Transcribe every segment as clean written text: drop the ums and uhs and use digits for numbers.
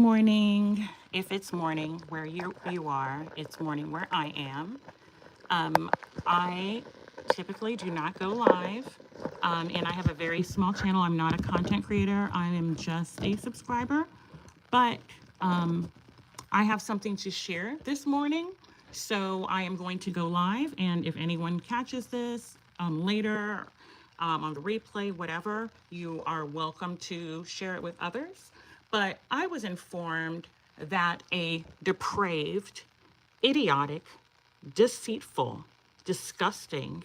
Morning. If it's morning where you are, it's morning where I am. I typically do not go live, and I have a very small channel. I'm not a content creator. I am just a subscriber, but I have something to share this morning. So I am going to go live, and if anyone catches this later on the replay, whatever, you are welcome to share it with others. But I was informed that a depraved, idiotic, deceitful, disgusting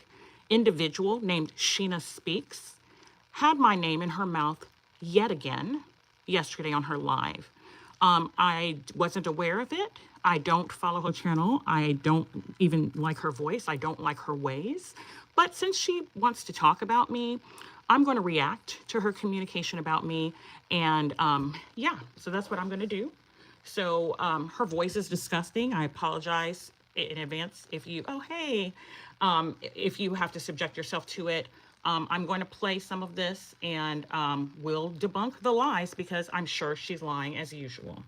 individual named Shinna Speaks had my name in her mouth yet again yesterday on her live. I wasn't aware of it. I don't follow her channel. I don't even like her voice. I don't like her ways. But since she wants to talk about me, I'm going to react to her communication about me. And yeah, so that's what I'm going to do. So her voice is disgusting. I apologize in advance if you have to subject yourself to it. I'm going to play some of this and we'll debunk the lies because I'm sure she's lying as usual.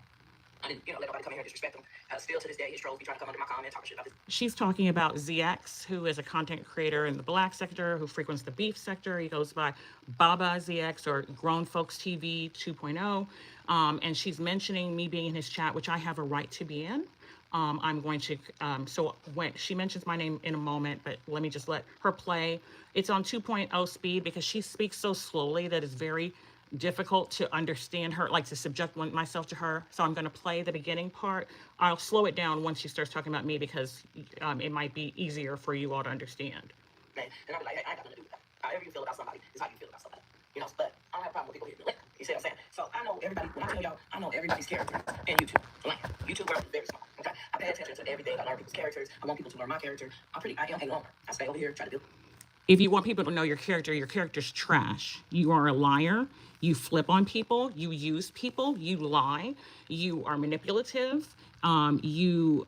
I didn't, let nobody come here and disrespect him. Still to this day, his trolls be trying to come under my comment, talk shit about this. She's talking about ZX, who is a content creator in the Black sector, who frequents the beef sector. He goes by Baba ZX or Grown Folks TV 2.0. And she's mentioning me being in his chat, which I have a right to be in. I'm going to, so when she mentions my name in a moment, but let me just let her play. It's on 2.0 speed because she speaks so slowly that it's very difficult to understand her, like to subject myself to her. So I'm going to play the beginning part. I'll slow it down once she starts talking about me because it might be easier for you all to understand. And I'll be like, hey, I ain't got nothing to do with that. However you feel about somebody is how you feel about somebody. But I don't have a problem with people hitting the link. You see what I'm saying? So I know everybody, when I tell y'all, I know everybody's character in YouTube. Like, YouTube world is very small. Okay? I pay attention to everything. I learn people's characters. I want people to learn my character. I am a loner. I stay over here, try to do. If you want people to know your character's trash. You are a liar. You flip on people. You use people. You lie. You are manipulative. You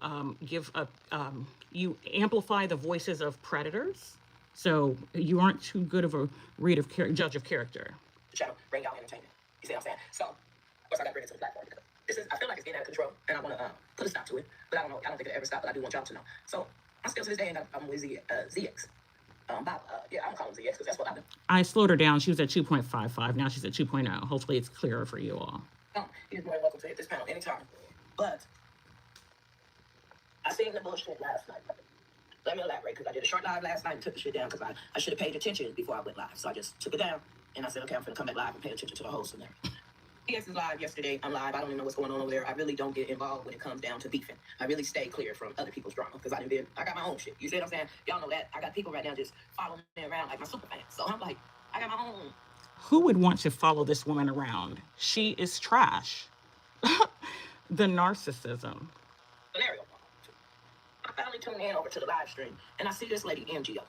amplify the voices of predators. So you aren't too good of a judge of character. The channel, bring y'all entertainment. You see what I'm saying? So, of course, I got to bring it to the platform because I feel like it's getting out of control, and I want to put a stop to it. But I don't know. I don't think it'll ever stop. But I do want y'all to know. So I'm still to this day, and I'm with ZX. I'm calling ZX because that's what I do. I slowed her down. She was at 2.55. Now she's at 2.0. Hopefully it's clearer for you all. You're more than welcome to hit this panel anytime. But I seen the bullshit last night. Let me elaborate because I did a short live last night and took the shit down because I should have paid attention before I went live. So I just took it down and I said, okay, I'm going to come back live and pay attention to the host and everything. Yes, is live yesterday. I'm live. I don't even know what's going on over there. I really don't get involved when it comes down to beefing. I really stay clear from other people's drama because I got my own shit. You see what I'm saying? Y'all know that. I got people right now just following me around like my super fans. So I'm like, I got my own. Who would want to follow this woman around? She is trash. The narcissism. Scenario. I finally tuned in over to the live stream and I see this lady, MGO.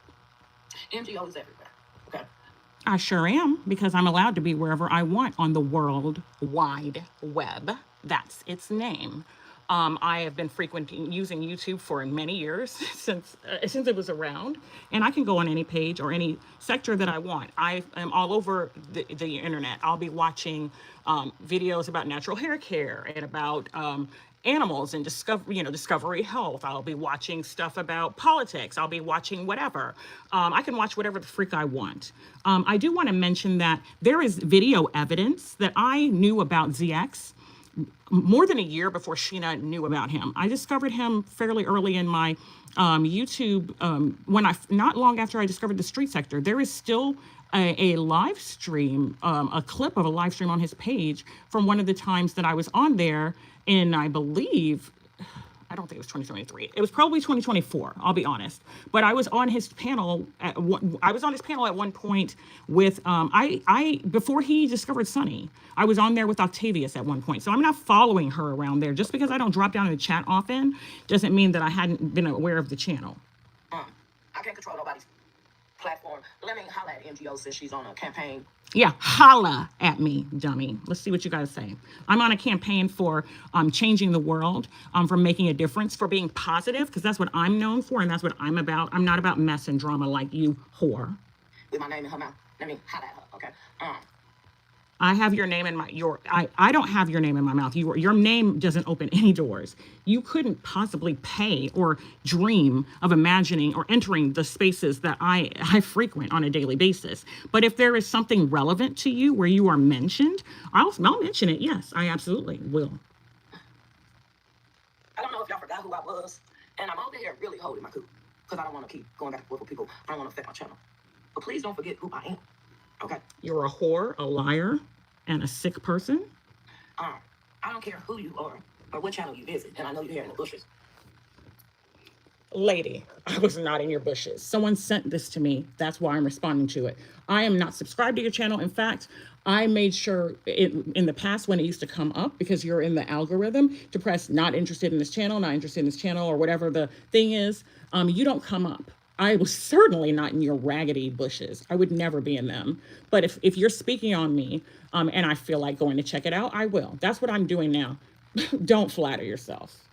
MGO is everywhere. Okay. I sure am, because I'm allowed to be wherever I want on the World Wide Web. That's its name. I have been using YouTube for many years since it was around, and I can go on any page or any sector that I want. I am all over the internet. I'll be watching videos about natural hair care and about animals and discovery health. I'll be watching stuff about politics. I'll be watching whatever. I can watch whatever the freak I want. I do want to mention that there is video evidence that I knew about ZX more than a year before Shinna knew about him. I discovered him fairly early in my YouTube, not long after I discovered the street sector. There is still a live stream, a clip of a live stream on his page from one of the times that I was on there in, I believe, I don't think it was 2023. It was probably 2024. I'll be honest. But I was on his panel. At one point with before he discovered Sunny. I was on there with Octavius at one point. So I'm not following her around there. Just because I don't drop down in the chat often doesn't mean that I hadn't been aware of the channel. I can't control nobody's platform. Let me holla at MGO since she's on a campaign. Yeah, holla at me, dummy. Let's see what you guys say. I'm on a campaign for changing the world, for making a difference, for being positive, because that's what I'm known for, and that's what I'm about. I'm not about mess and drama like you, whore. With my name in her mouth. Let me holla at her, okay? I have your name in I don't have your name in my mouth. Your name doesn't open any doors. You couldn't possibly pay or dream of imagining or entering the spaces that I frequent on a daily basis. But if there is something relevant to you where you are mentioned, I'll mention it. Yes, I absolutely will. I don't know if y'all forgot who I was, and I'm over here really holding my cool because I don't want to keep going back and forth with people. I don't want to affect my channel. But please don't forget who I am. Okay? You're a whore, a liar, and a sick person. I don't care who you are or what channel you visit, and I know you're here in the bushes. Lady, I was not in your bushes. Someone sent this to me. That's why I'm responding to it. I am not subscribed to your channel. In fact, I made sure in the past when it used to come up, because you're in the algorithm, to press not interested in this channel, not interested in this channel, or whatever the thing is. You don't come up. I was certainly not in your raggedy bushes. I would never be in them. But if you're speaking on me, and I feel like going to check it out, I will. That's what I'm doing now. Don't flatter yourself.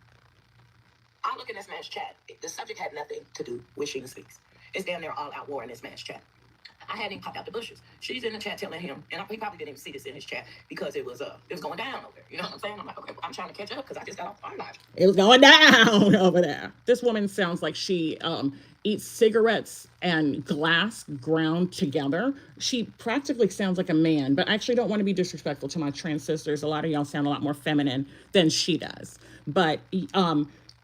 I look in this man's chat. The subject had nothing to do with Shinna Speaks. It's damn near all out war in this man's chat. I hadn't even popped out the bushes. She's in the chat telling him, and he probably didn't even see this in his chat because it was going down over there. You know what I'm saying? I'm like, okay, well, I'm trying to catch up because I just got off our live. It was going down over there. This woman sounds like she eats cigarettes and glass ground together. She practically sounds like a man, but I actually don't want to be disrespectful to my trans sisters. A lot of y'all sound a lot more feminine than she does. But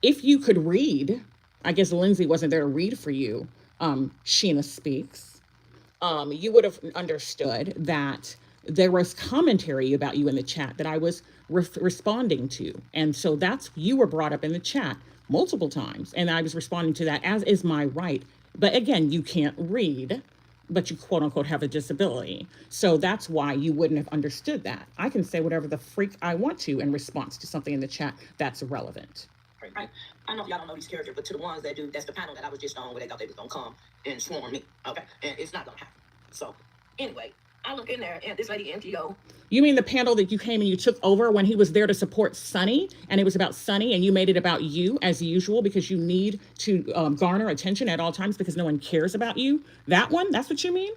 if you could read, I guess Lindsay wasn't there to read for you, Shinna Speaks, you would have understood that there was commentary about you in the chat that I was responding to. And so you were brought up in the chat multiple times, and I was responding to that, as is my right. But again, you can't read, but you quote unquote have a disability. So that's why you wouldn't have understood that. I can say whatever the freak I want to in response to something in the chat that's relevant. Right. I know y'all don't know these characters, but to the ones that do, that's the panel that I was just on where they thought they was gonna come and swarm me. Okay, and it's not gonna happen. So anyway, I look in there and this lady MGO. You mean the panel that you came and you took over when he was there to support Sunny, and it was about Sunny, and you made it about you as usual because you need to garner attention at all times because no one cares about you? That one? That's what you mean?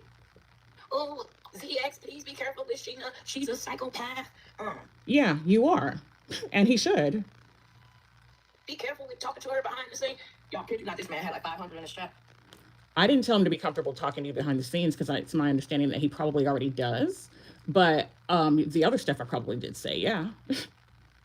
Oh, ZX, please be careful with Shinna. She's a psychopath. Yeah, you are, and he should. Be careful with talking to her behind the scenes. Y'all kid you not, this man had like 500 in his chat. I didn't tell him to be comfortable talking to you behind the scenes because it's my understanding that he probably already does. But the other stuff I probably did say, yeah. And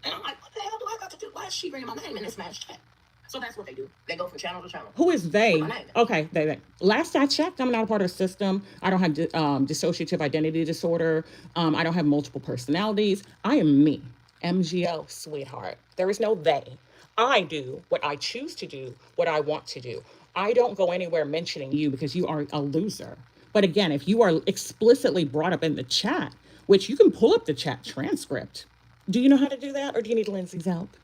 I'm like, what the hell do I got to do? Why is she bringing my name in this man's chat? So that's what they do. They go from channel to channel. Who is they? Okay, they. Last I checked, I'm not a part of the system. I don't have dissociative identity disorder. I don't have multiple personalities. I am me, MGO, sweetheart. There is no they. I do what I choose to do, what I want to do. I don't go anywhere mentioning you because you are a loser. But again, if you are explicitly brought up in the chat, which you can pull up the chat transcript. Do you know how to do that? Or do you need Lindsay's help?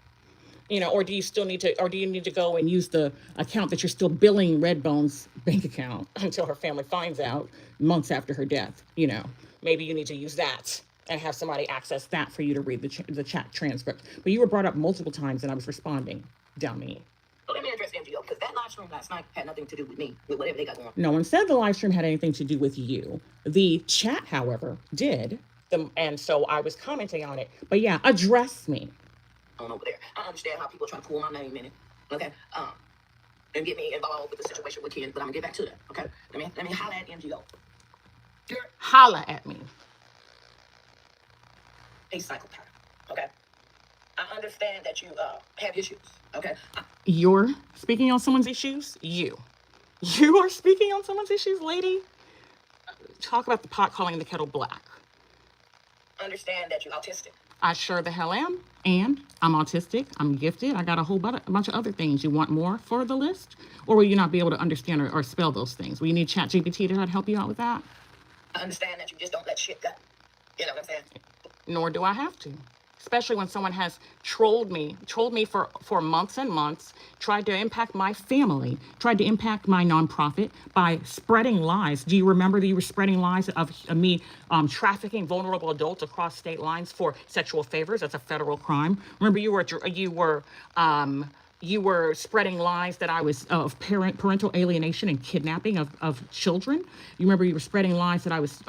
Or do you need to go and use the account that you're still billing Redbone's bank account until her family finds out months after her death? Maybe you need to use that and have somebody access that for you to read the chat transcript. But you were brought up multiple times and I was responding, dummy. Well, let me address MGO, because that live stream last night had nothing to do with me, with whatever they got going on. No one said the live stream had anything to do with you. The chat, however, did. And so I was commenting on it. But yeah, address me. On over there. I understand how people try to pull my name in it. Okay? And get me involved with the situation with Ken, but I'm gonna get back to that. Okay? Let me holler at MGO. Holla at me. A psychopath. Okay? I understand that you have issues. Okay? You're speaking on someone's issues? You are speaking on someone's issues, lady? Talk about the pot calling the kettle black. Understand that you're autistic. I sure the hell am. And I'm autistic. I'm gifted. I got a whole bunch of other things. You want more for the list? Or will you not be able to understand or spell those things? Will you need ChatGPT to try to help you out with that? I understand that you just don't let shit go. You know what I'm saying? Nor do I have to. Especially when someone has trolled me for months and months, tried to impact my family, tried to impact my nonprofit by spreading lies. Do you remember that you were spreading lies of me trafficking vulnerable adults across state lines for sexual favors? That's a federal crime. Remember you were spreading lies that I was of parental alienation and kidnapping of children. You remember you were spreading lies that I was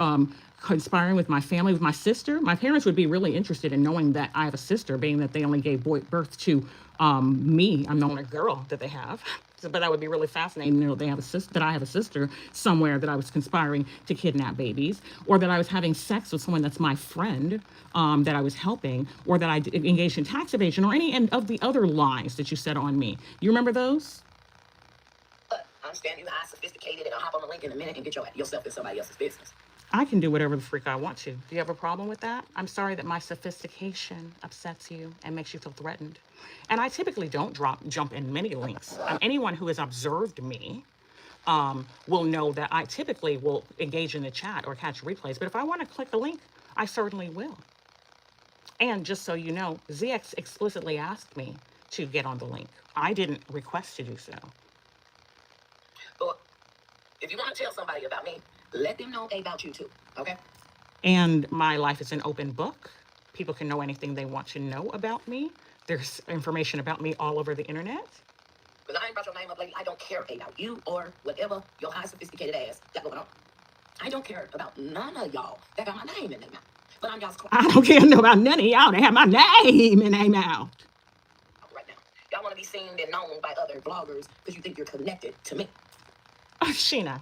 conspiring with my family, with my sister. My parents would be really interested in knowing that I have a sister, being that they only gave birth to me. I'm the only girl that they have. So, but that would be really fascinating to know they have a sister, that I have a sister somewhere, that I was conspiring to kidnap babies, or that I was having sex with someone that's my friend, that I was helping, or that I engaged in tax evasion, or any of the other lies that you said on me. You remember those? But I understand you high, sophisticated, and I'll hop on the link in a minute and get yourself in somebody else's business. I can do whatever the freak I want to. Do you have a problem with that? I'm sorry that my sophistication upsets you and makes you feel threatened. And I typically don't jump in many links. Anyone who has observed me will know that I typically will engage in the chat or catch replays. But if I want to click a link, I certainly will. And just so you know, ZX explicitly asked me to get on the link. I didn't request to do so. But if you want to tell somebody about me, let them know about you too, okay? And my life is an open book. People can know anything they want to know about me. There's information about me all over the internet. Because I ain't brought your name up lately. I don't care about you or whatever your high sophisticated ass got going on. I don't care about none of y'all that got my name in their mouth. But I'm y'all's client. I don't care about none of y'all that have my name in their mouth. Right now, y'all want to be seen and known by other bloggers because you think you're connected to me. Shinna.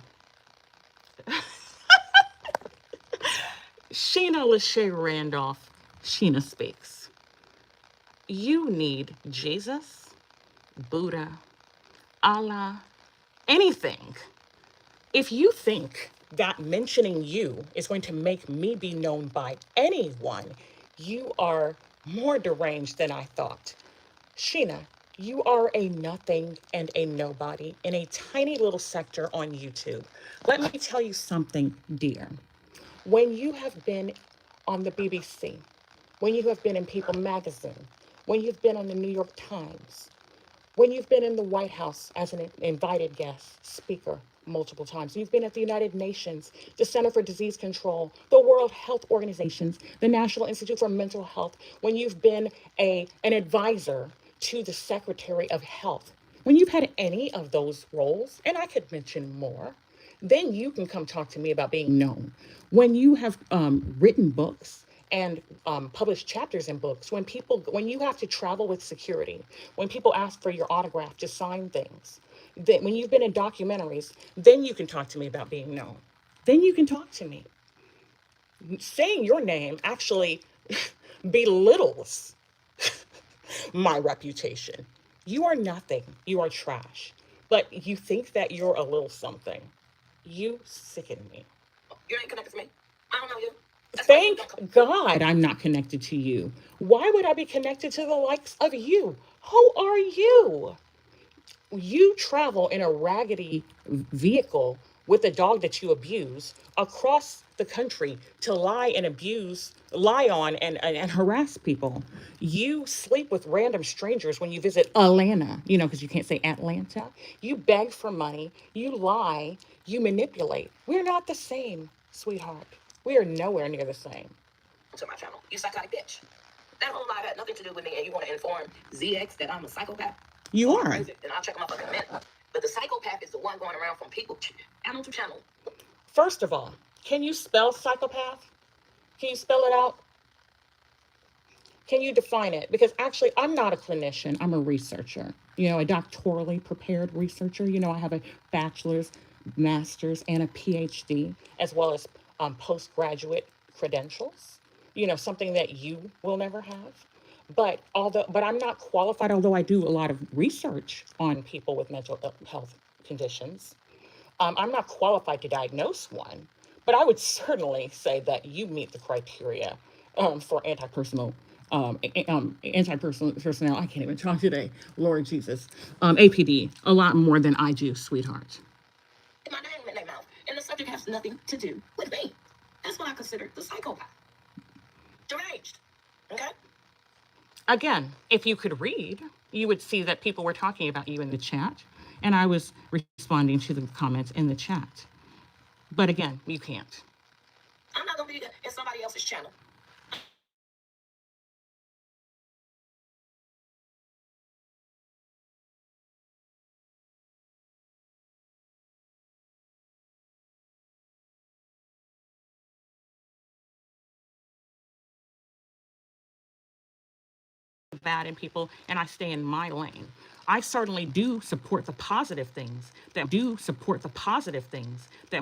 Shinna Lachey Randolph, Shinna Speaks. You need Jesus, Buddha, Allah, anything. If you think that mentioning you is going to make me be known by anyone, you are more deranged than I thought. Shinna, you are a nothing and a nobody in a tiny little sector on YouTube. Let me tell you something, dear. When you have been on the BBC, when you have been in People magazine, when you've been on the New York Times, when you've been in the White House as an invited guest speaker multiple times, you've been at the United Nations, the Center for Disease Control, the World Health Organizations, the National Institute for Mental Health, when you've been an advisor to the Secretary of Health, when you've had any of those roles, and I could mention more, then you can come talk to me about being known. When you have written books and published chapters in books, when you have to travel with security, when people ask for your autograph to sign things, then when you've been in documentaries, then you can talk to me about being known. Then you can talk to me. Saying your name actually belittles my reputation. You are nothing. You are trash. But you think that you're a little something. You sicken me. You ain't connected to me. I don't know you. Thank God I'm not connected to you. Why would I be connected to the likes of you? Who are you? You travel in a raggedy vehicle with a dog that you abuse across the country to lie on and harass people. You sleep with random strangers when you visit Atlanta, because you can't say Atlanta. You beg for money, you lie, you manipulate. We're not the same, sweetheart. We are nowhere near the same. To my channel, you psychotic bitch. That whole lie had nothing to do with me, and you want to inform ZX that I'm a psychopath? You are. And I'll check them up in a minute. But the psychopath is the one going around from people channel to channel. First of all, can you spell psychopath? Can you spell it out? Can you define it? Because actually, I'm not a clinician. I'm a researcher, a doctorally prepared researcher. I have a bachelor's, master's, and a PhD, as well as postgraduate credentials, something that you will never have. But I'm not qualified, although I do a lot of research on people with mental health conditions. I'm not qualified to diagnose one, but I would certainly say that you meet the criteria for anti-personal personnel. I can't even talk today. Lord Jesus. APD, a lot more than I do, sweetheart. My name in their mouth, and the subject has nothing to do with me. That's what I consider the psychopath. Deranged. Okay? Again, if you could read, you would see that people were talking about you in the chat, and I was responding to the comments in the chat. But again, you can't. I'm not going to be in somebody else's channel. bad in people, and I stay in my lane. I certainly do support the positive things that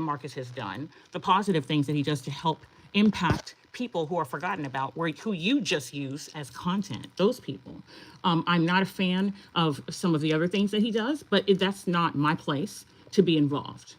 Marcus has done, the positive things that he does to help impact people who are forgotten about, who you just use as content, those people. I'm not a fan of some of the other things that he does, but that's not my place to be involved.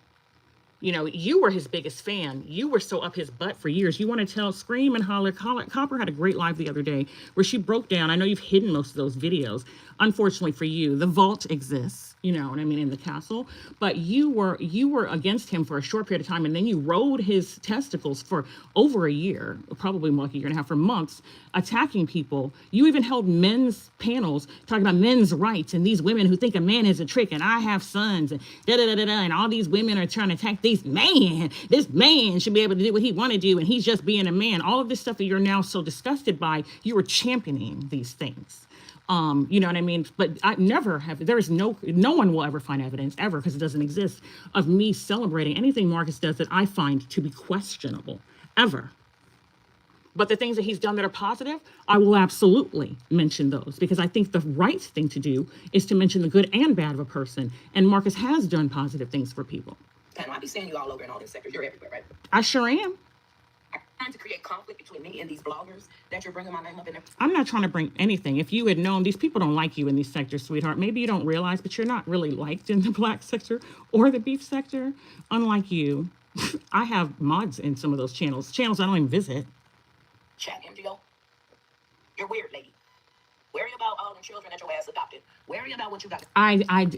You know, you were his biggest fan. You were so up his butt for years. You want to tell, scream and holler. Copper had a great live the other day where she broke down. I know you've hidden most of those videos. Unfortunately for you, the vault exists, you know what I mean, in the castle. But you were against him for a short period of time, and then you rode his testicles for over a year, probably more like a year and a half, for months, attacking people. You even held men's panels talking about men's rights and these women who think a man is a trick and I have sons and and all these women are trying to attack this man should be able to do what he want to do and he's just being a man. All of this stuff that you're now so disgusted by, you were championing these things. You know what I mean? But I never have, no one will ever find evidence ever, because it doesn't exist, of me celebrating anything Marcus does that I find to be questionable, ever. But the things that he's done that are positive, I will absolutely mention those, because I think the right thing to do is to mention the good and bad of a person. And Marcus has done positive things for people. And I be seeing you all over in all these sectors. You're everywhere, right? I sure am. I'm trying to create conflict between me and these bloggers that you're bringing my name up in there. I'm not trying to bring anything. If you had known, these people don't like you in these sectors, sweetheart. Maybe you don't realize, but you're not really liked in the black sector or the beef sector. Unlike you, I have mods in some of those channels I don't even visit. Chat MGO. You're weird, lady. Worry about all the children that your ass adopted. Worry about what you got.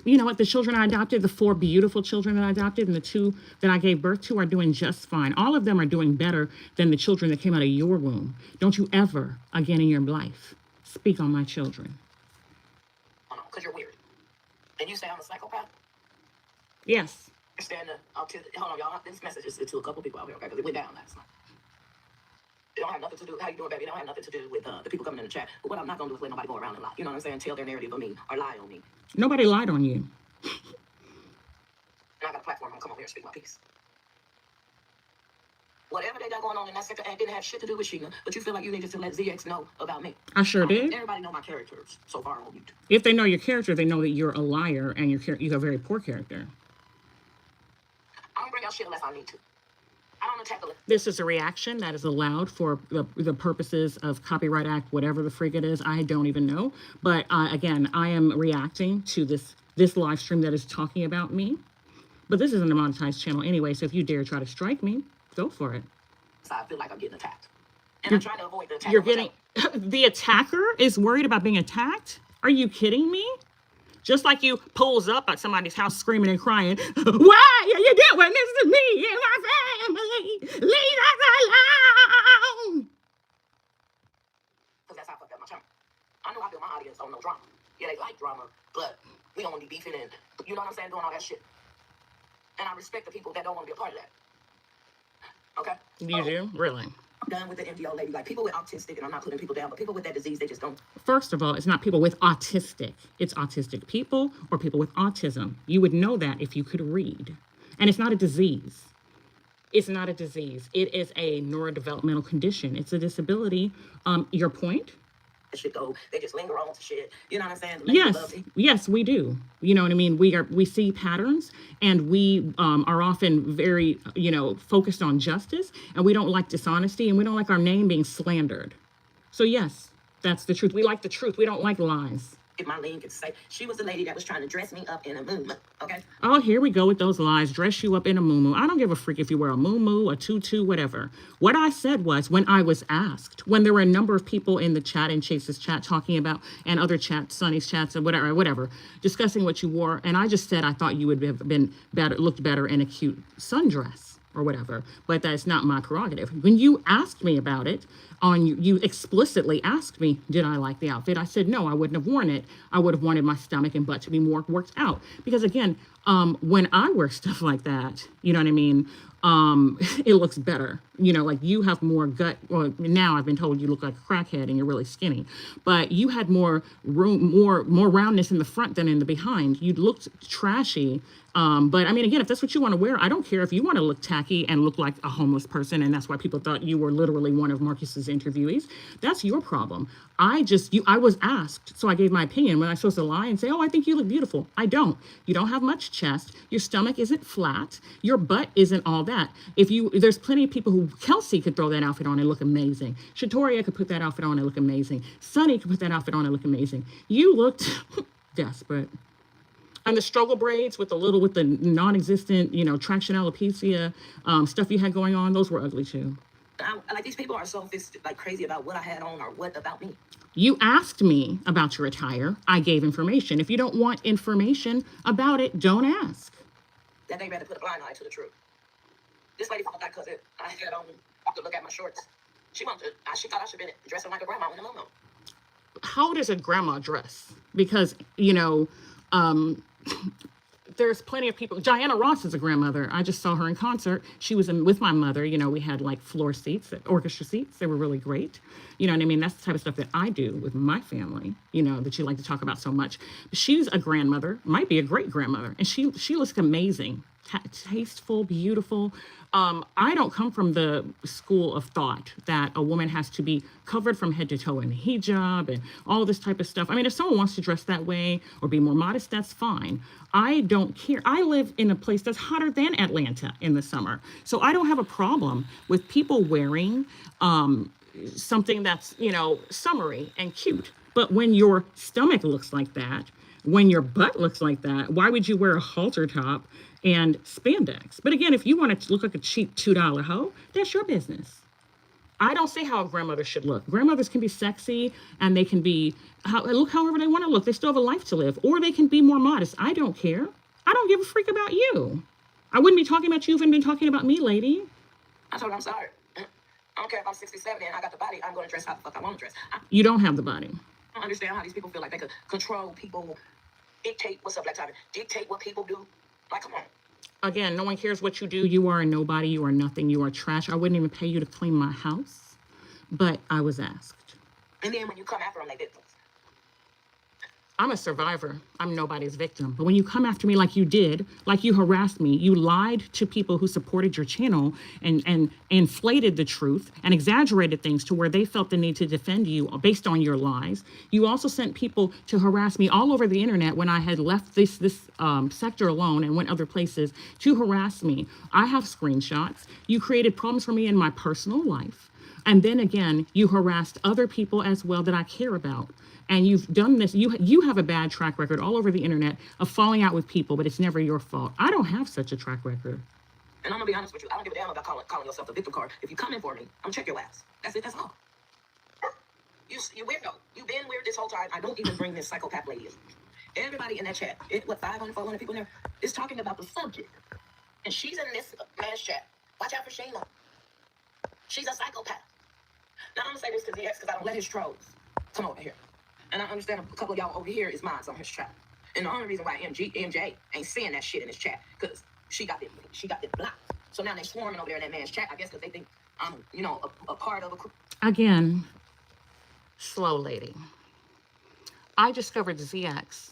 You know what? The children I adopted, the 4 beautiful children that I adopted, and the 2 that I gave birth to are doing just fine. All of them are doing better than the children that came out of your womb. Don't you ever, again in your life, speak on my children. Oh no, because you're weird. And you say I'm a psychopath? Yes. You're standing up to, hold on, y'all. This message is to a couple people out here, okay? Because it went down last night. It don't have nothing to do, how you doing, baby? It don't have nothing to do with the people coming in the chat. But what I'm not going to do is let nobody go around and lie. You know what I'm saying? Tell their narrative of me or lie on me. Nobody lied on you. And I got a platform. I'm going to come over here and speak my piece. Whatever they got going on in that sector didn't have shit to do with Shinna, but you feel like you needed to let ZX know about me. I sure did. Everybody know my characters so far on YouTube. If they know your character, they know that you're a liar and you have a very poor character. I don't bring out shit unless I need to. I don't attack the. This is a reaction that is allowed for the purposes of Copyright Act, whatever the frig it is. I don't even know. But again, I am reacting to this live stream that is talking about me. But this isn't a monetized channel anyway, so if you dare try to strike me, go for it. So I feel like I'm getting attacked. And I'm trying to avoid the attack. You're getting... The attacker is worried about being attacked? Are you kidding me? Just like you pulls up at somebody's house screaming and crying, why are you doing this to me and my family? Leave us alone! Because that's how I fucked up my channel. I know I feel my audience don't know drama. Yeah, they like drama, but we don't want to be beefing and, you know what I'm saying, doing all that shit. And I respect the people that don't want to be a part of that. Okay? You do? Really? I'm done with the MDO lady. Like, people with autistic, and I'm not putting people down, but people with that disease, they just don't. First of all, it's not people with autistic. It's autistic people or people with autism. You would know that if you could read. And it's not a disease. It's not a disease. It is a neurodevelopmental condition. It's a disability. Your point? Shit go. They just linger on to shit. You know what I'm saying? Yes, we do. You know what I mean? We see patterns, and we are often very, focused on justice, and we don't like dishonesty, and we don't like our name being slandered. So yes, that's the truth. We like the truth. We don't like lies. If my link could say, she was the lady that was trying to dress me up in a muumuu, okay? Oh, here we go with those lies. Dress you up in a muumuu. I don't give a freak if you wear a muumuu, a tutu, whatever. What I said was, when I was asked, when there were a number of people in the chat, in Chase's chat, talking about, and other chats, Sunny's chats, and whatever, discussing what you wore, and I just said I thought you would have been better, looked better in a cute sundress or whatever, but that's not my prerogative. When you asked me about it, you explicitly asked me, did I like the outfit? I said, no, I wouldn't have worn it. I would have wanted my stomach and butt to be more worked out. Because again, when I wear stuff like that, you know what I mean? It looks better, like you have more gut. Well, now I've been told you look like a crackhead and you're really skinny, but you had more room, more roundness in the front than in the behind. You looked trashy. But I mean, again, if that's what you want to wear, I don't care if you want to look tacky and look like a homeless person. And that's why people thought you were literally one of Marcus's these interviewees. That's your problem. I was asked, so I gave my opinion. When I'm supposed to lie and say, oh, I think you look beautiful. I don't. You don't have much chest. Your stomach isn't flat. Your butt isn't all that. There's plenty of people who, Kelsey could throw that outfit on and look amazing. Shatoria could put that outfit on and look amazing. Sunny could put that outfit on and look amazing. You looked desperate. And the struggle braids with the non-existent, traction alopecia stuff you had going on, those were ugly too. Like, these people are so crazy about what I had on or what about me. You asked me about your attire. I gave information. If you don't want information about it, don't ask. That they rather put a blind eye to the truth. This lady thought that because I had on to look at my shorts. She thought I should have been dressing like a grandma in a moment. How does a grandma dress? Because, there's plenty of people. Diana Ross is a grandmother. I just saw her in concert. She was with my mother. We had like floor seats, orchestra seats. They were really great. You know what I mean? That's the type of stuff that I do with my family, that you like to talk about so much. She's a grandmother, might be a great grandmother. And she looks amazing, tasteful, beautiful. I don't come from the school of thought that a woman has to be covered from head to toe in a hijab and all this type of stuff. I mean, if someone wants to dress that way or be more modest, that's fine. I don't care. I live in a place that's hotter than Atlanta in the summer. So I don't have a problem with people wearing something that's, summery and cute. But when your stomach looks like that, when your butt looks like that, why would you wear a halter top and spandex? But again, if you want to look like a cheap $2 hoe, that's your business. I don't say how a grandmother should look. Grandmothers can be sexy and they can look however they want to look. They still have a life to live, or they can be more modest. I don't care. I don't give a freak about you. I wouldn't be talking about you if I'd been talking about me, lady. I told her I'm sorry. I don't care if I'm 67 and I got the body. I'm going to dress how the fuck I want to dress. You don't have the body. I don't understand how these people feel like they could control people, dictate what's up, Black Tiger, dictate what people do. Like, come on. Again, no one cares what you do. You are a nobody. You are nothing. You are trash. I wouldn't even pay you to clean my house, but I was asked. And then when you come after them, they victims. I'm a survivor. I'm nobody's victim. But when you come after me like you did, like you harassed me, you lied to people who supported your channel and inflated the truth and exaggerated things to where they felt the need to defend you based on your lies. You also sent people to harass me all over the internet when I had left this sector alone and went other places to harass me. I have screenshots. You created problems for me in my personal life. And then again, you harassed other people as well that I care about. And you've done this. You have a bad track record all over the internet of falling out with people, but it's never your fault. I don't have such a track record. And I'm gonna be honest with you. I don't give a damn about calling yourself the victim card. If you come in for me, I'm gonna check your ass. That's it. That's all. You weirdo. You've been weird this whole time. I don't even bring this psychopath lady in. Everybody in that chat, 500, 400 people in there, is talking about the subject. And she's in this man's chat. Watch out for Shinna. She's a psychopath. Now I'm gonna say this to DX because I don't let his trolls come over here. And I understand a couple of y'all over here is mine on his chat. And the only reason why MJ ain't saying that shit in his chat, because she got it blocked. So now they're swarming over there in that man's chat, I guess, because they think I'm, a part of a crew. Again, slow lady. I discovered ZX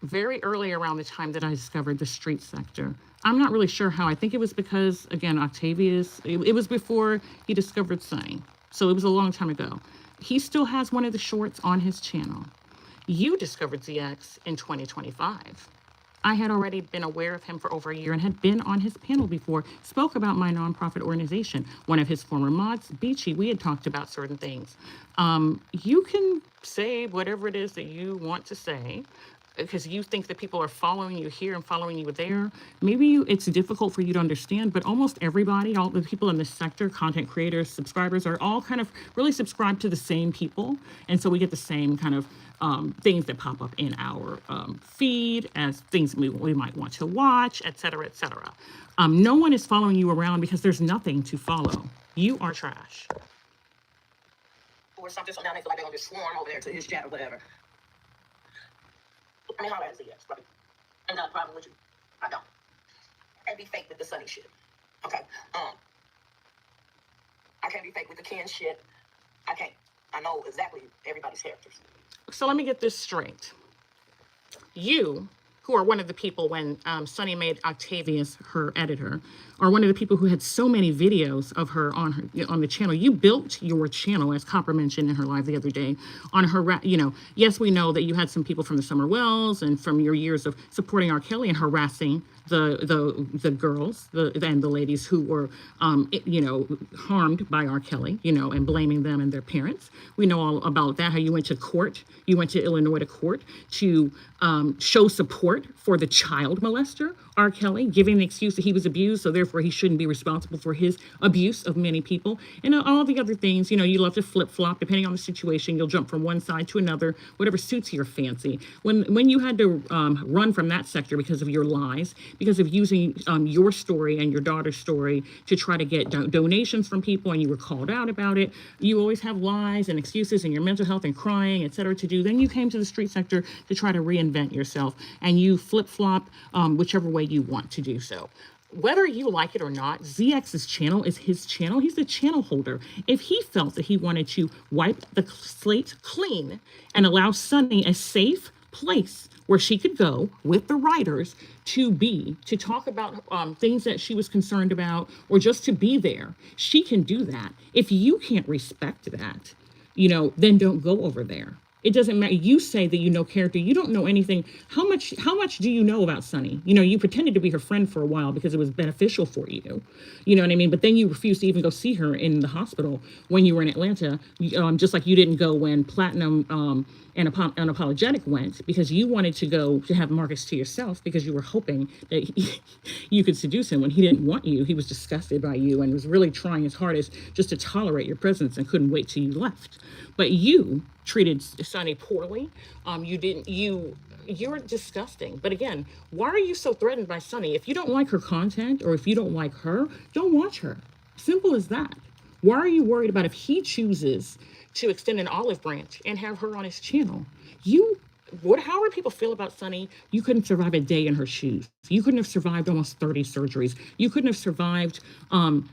very early around the time that I discovered the street sector. I'm not really sure how. I think it was because, again, Octavius, it was before he discovered Sunny. So it was a long time ago. He still has one of the shorts on his channel. You discovered ZX in 2025. I had already been aware of him for over a year and had been on his panel before, spoke about my nonprofit organization. One of his former mods, Beachy, we had talked about certain things. You can say whatever it is that you want to say, because you think that people are following you here and following you there. Maybe it's difficult for you to understand, but almost everybody, all the people in this sector, content creators, subscribers, are all kind of really subscribed to the same people. And so we get the same kind of things that pop up in our feed as things we might want to watch, et cetera, et cetera. No one is following you around because there's nothing to follow. You are trash. Or something, so now they feel like they're going to just swarm over there to his chat or whatever. I mean, how bad is it? Right? I got a problem with you. I don't. I can't be fake with the Sunny shit. Okay. I can't be fake with the Ken shit. I can't. I know exactly everybody's characters. So let me get this straight. You, who are one of the people when Sunny made Octavius her editor, are one of the people who had so many videos of her on the channel. You built your channel, as Copper mentioned in her live the other day, on her, yes, we know that you had some people from the Summer Wells and from your years of supporting R. Kelly and harassing the girls and the ladies who were harmed by R. Kelly, and blaming them and their parents. We know all about that, how you went to court. You went to Illinois to court to show support for the child molester, R. Kelly, giving the excuse that he was abused, so therefore he shouldn't be responsible for his abuse of many people. And all the other things, you love to flip-flop, depending on the situation. You'll jump from one side to another, whatever suits your fancy. When you had to run from that sector because of your lies, because of using your story and your daughter's story to try to get donations from people, and you were called out about it, you always have lies and excuses and your mental health and crying, etc. to do. Then you came to the street sector to try to reinvent yourself, and you flip-flop whichever way you want to do so. Whether you like it or not, ZX's channel is his channel. He's the channel holder. If he felt that he wanted to wipe the slate clean and allow Sunny a safe place where she could go with the writers to talk about things that she was concerned about, or just to be there, she can do that. If you can't respect that, then don't go over there. It doesn't matter. You say that you know character. You don't know anything. How much do you know about Sunny? You pretended to be her friend for a while because it was beneficial for you. You know what I mean? But then you refused to even go see her in the hospital when you were in Atlanta, just like you didn't go when Platinum and Unapologetic went, because you wanted to go to have Marcus to yourself because you were hoping that you could seduce him when he didn't want you. He was disgusted by you and was really trying his hardest just to tolerate your presence and couldn't wait till you left. But you treated Sunny poorly. You're disgusting. But again, why are you so threatened by Sunny? If you don't like her content, or if you don't like her, don't watch her. Simple as that. Why are you worried about if he chooses to extend an olive branch and have her on his channel? However people feel about Sunny, you couldn't survive a day in her shoes. You couldn't have survived almost 30 surgeries. You couldn't have survived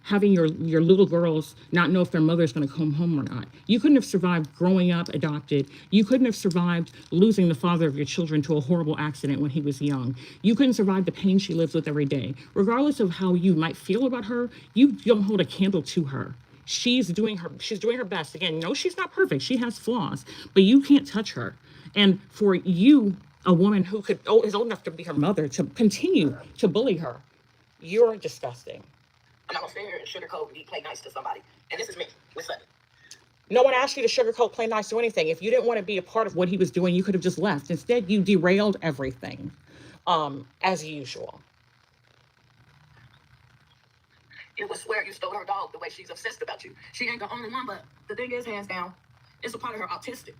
having your little girls not know if their mother's going to come home or not. You couldn't have survived growing up adopted. You couldn't have survived losing the father of your children to a horrible accident when he was young. You couldn't survive the pain she lives with every day. Regardless of how you might feel about her, you don't hold a candle to her. She's doing her best. Again, no, she's not perfect. She has flaws, but you can't touch her. And for you, a woman who is old enough to be her mother, to continue to bully her, you're disgusting. I'm not gonna sit here and sugarcoat and play nice to somebody. And this is me with Sunny. No one asked you to sugarcoat, play nice, do anything. If you didn't want to be a part of what he was doing, you could have just left. Instead, you derailed everything, as usual. You would swear you stole her dog the way she's obsessed about you. She ain't the only one, but the thing is, hands down, it's a part of her autistic.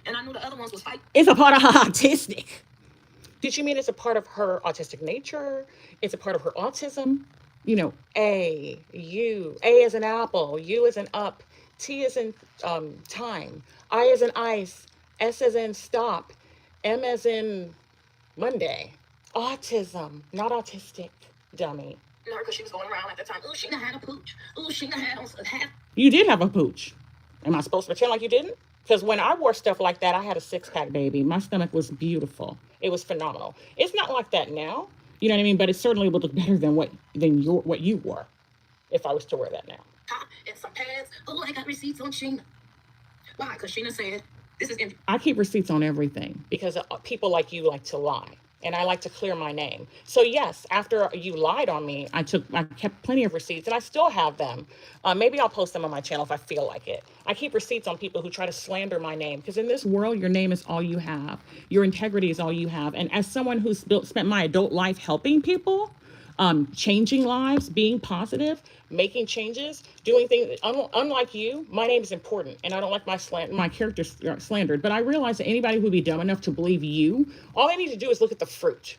And I knew the other ones was fighting. It's a part of her autistic. Did you mean it's a part of her autistic nature? It's a part of her autism? A as in apple, U as in up, T as in time, I as in ice, S as in stop, M as in Monday. Autism, not autistic, dummy. Her, because she was going around at the time. Oh, Shinna had a pooch. Oh, Shinna had half. You did have a pooch. Am I supposed to pretend like you didn't? Because when I wore stuff like that, I had a six-pack, baby. My stomach was beautiful. It was phenomenal. It's not like that now. You know what I mean? But it certainly would look better than what you wore if I was to wear that now. Top and some pads. Oh, I got receipts on Shinna. Why? Because Shinna said, this is empty. I keep receipts on everything because people like you like to lie. And I like to clear my name. So yes, after you lied on me, I kept plenty of receipts, and I still have them. Maybe I'll post them on my channel if I feel like it. I keep receipts on people who try to slander my name, because in this world, your name is all you have. Your integrity is all you have. And as someone who's spent my adult life helping people, changing lives, being positive, making changes, doing things. Unlike you, my name is important, and I don't like my character slandered. But I realize that anybody who would be dumb enough to believe you, all they need to do is look at the fruit.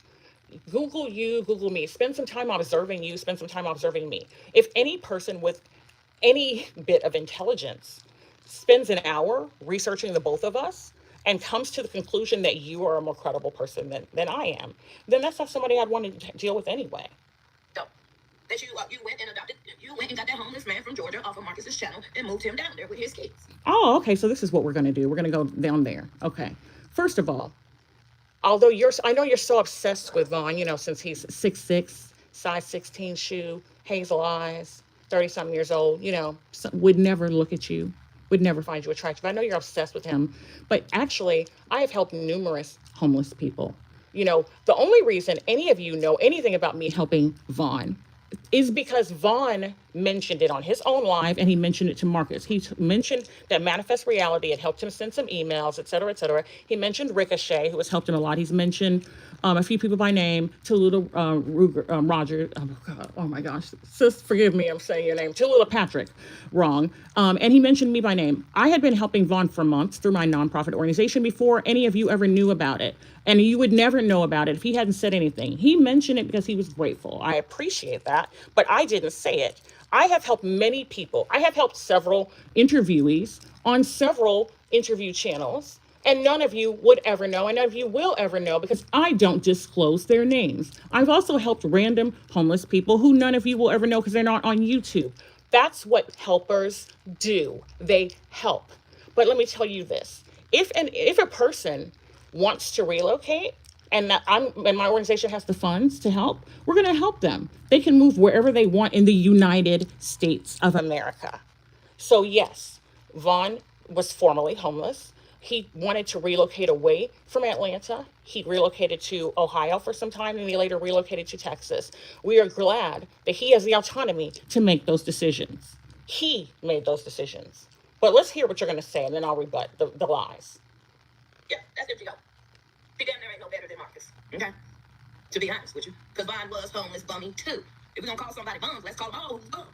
Google you, Google me. Spend some time observing you, spend some time observing me. If any person with any bit of intelligence spends an hour researching the both of us and comes to the conclusion that you are a more credible person than I am, then that's not somebody I'd want to deal with anyway. So, that you went and got that homeless man from Georgia off of Marcus's channel and moved him down there with his kids. Oh, okay. So this is what we're going to do. We're going to go down there. Okay. First of all, Although I know you're so obsessed with Vaughn, you know, since he's 6'6", size 16 shoe, hazel eyes, 30 something years old, you know, would never look at you, would never find you attractive. I know you're obsessed with him, but actually, I have helped numerous homeless people. You know, the only reason any of you know anything about me helping Vaughn is because Vaughn mentioned it on his own live, and he mentioned it to Marcus. He mentioned that Manifest Reality had helped him send some emails, et cetera, et cetera. He mentioned Ricochet, who has helped him a lot. He's mentioned a few people by name. Tallulah Roger. Oh, God, oh my gosh. Sis, forgive me, I'm saying your name. Tallulah Patrick, wrong. And he mentioned me by name. I had been helping Vaughn for months through my nonprofit organization before any of you ever knew about it. And you would never know about it if he hadn't said anything. He mentioned it because he was grateful. I appreciate that, but I didn't say it. I have helped many people. I have helped several interviewees on several interview channels, and none of you would ever know, and none of you will ever know because I don't disclose their names. I've also helped random homeless people who none of you will ever know because they're not on YouTube. That's what helpers do. They help. But let me tell you this. If a person wants to relocate and my organization has the funds to help, we're going to help them. They can move wherever they want in the United States of America. So yes, Vaughn was formerly homeless. He wanted to relocate away from Atlanta. He relocated to Ohio for some time, and he later relocated to Texas. We are glad that he has the autonomy to make those decisions. He made those decisions. But let's hear what you're going to say, and then I'll rebut the lies. Yeah, that's it, you go. He damn near ain't no better than Marcus. Okay? To be honest with you. Because Vaughn was homeless bummy too. If we're going to call somebody bums, let's call them all bums.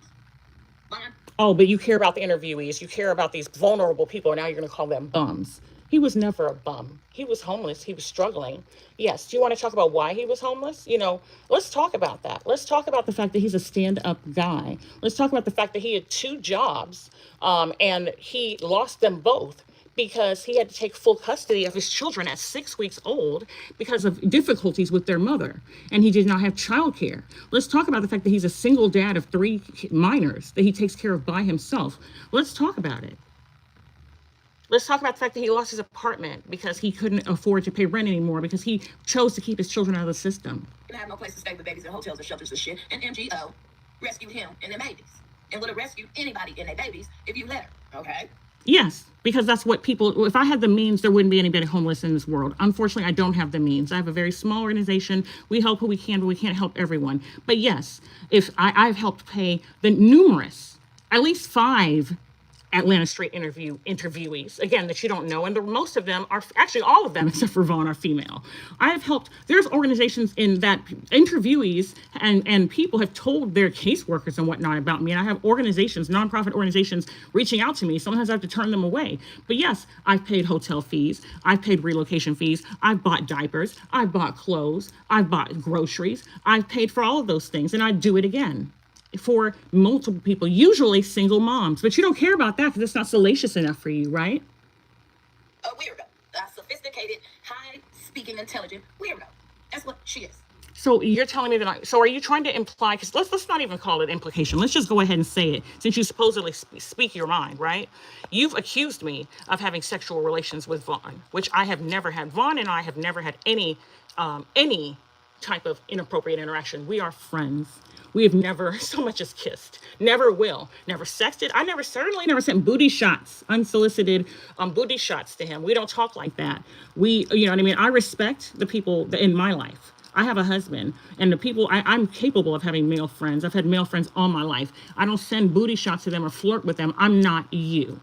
Vaughn. Oh, but you care about the interviewees. You care about these vulnerable people. And now you're going to call them bums. He was never a bum. He was homeless. He was struggling. Yes. Do you want to talk about why he was homeless? You know, let's talk about that. Let's talk about the fact that he's a stand-up guy. Let's talk about the fact that he had 2 jobs and he lost them both because he had to take full custody of his children at 6 weeks old because of difficulties with their mother. And he did not have childcare. Let's talk about the fact that he's a single dad of 3 minors that he takes care of by himself. Let's talk about it. Let's talk about the fact that he lost his apartment because he couldn't afford to pay rent anymore because he chose to keep his children out of the system. And I have no place to stay with babies in hotels and shelters and shit. And MGO rescued him and their babies. And would have rescued anybody and their babies if you let her. Okay? Yes, because that's what people, if I had the means, there wouldn't be anybody homeless in this world. Unfortunately, I don't have the means. I have a very small organization. We help who we can, but we can't help everyone. But yes, if I've helped pay the numerous, at least 5 Atlanta Street interviewees, again, that you don't know. And most of them are, actually all of them, except for Vaughn, are female. I have helped, there's organizations in that interviewees and people have told their caseworkers and whatnot about me. And I have organizations, nonprofit organizations, reaching out to me. Sometimes I have to turn them away. But yes, I've paid hotel fees. I've paid relocation fees. I've bought diapers. I've bought clothes. I've bought groceries. I've paid for all of those things. And I'd do it again for multiple people, usually single moms. But you don't care about that because it's not salacious enough for you, right? A weirdo. A sophisticated, high-speaking, intelligent weirdo. That's what she is. So you're telling me that so are you trying to imply, because let's not even call it implication. Let's just go ahead and say it, since you supposedly speak your mind, right? You've accused me of having sexual relations with Vaughn, which I have never had. Vaughn and I have never had any type of inappropriate interaction. We are friends. We have never so much as kissed. Never will. Never sexted. I certainly never sent booty shots, unsolicited booty shots to him. We don't talk like that. You know what I mean? I respect the people in my life. I have a husband, and the people, I'm capable of having male friends. I've had male friends all my life. I don't send booty shots to them or flirt with them. I'm not you.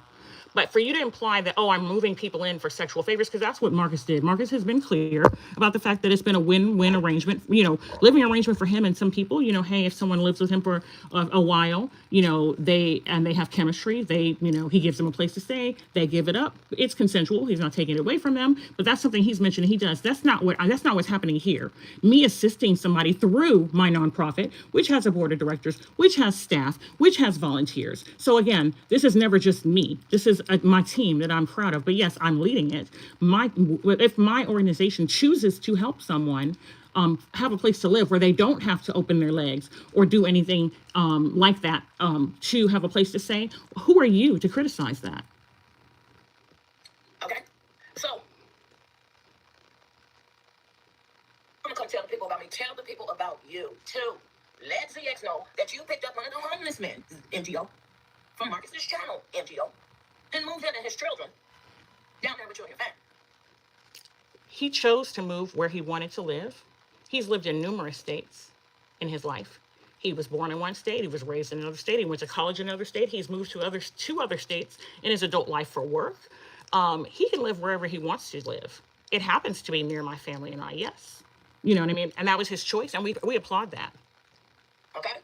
But for you to imply that, oh, I'm moving people in for sexual favors, because that's what Marcus did. Marcus has been clear about the fact that it's been a win-win arrangement, you know, living arrangement for him and some people. You know, hey, if someone lives with him for a while, you know, they have chemistry, he gives them a place to stay, they give it up. It's consensual. He's not taking it away from them. But that's something he's mentioned he does. That's not what's happening here. Me assisting somebody through my nonprofit, which has a board of directors, which has staff, which has volunteers. So again, this is never just me. This is my team that I'm proud of. But yes, I'm leading it. If my organization chooses to help someone have a place to live where they don't have to open their legs or do anything like that to have a place to stay, who are you to criticize that? Okay, so come tell the people about me. Tell the people about you, too. Let ZX know that you picked up one of the homeless men, MGO, from Marcus's channel, MGO, and moved in and his children down there with you and your family. He chose to move where he wanted to live. He's lived in numerous states in his life. He was born in one state. He was raised in another state. He went to college in another state. He's moved to two other states in his adult life for work. He can live wherever he wants to live. It happens to be near my family and I, yes. You know what I mean? And that was his choice, and we applaud that. Okay?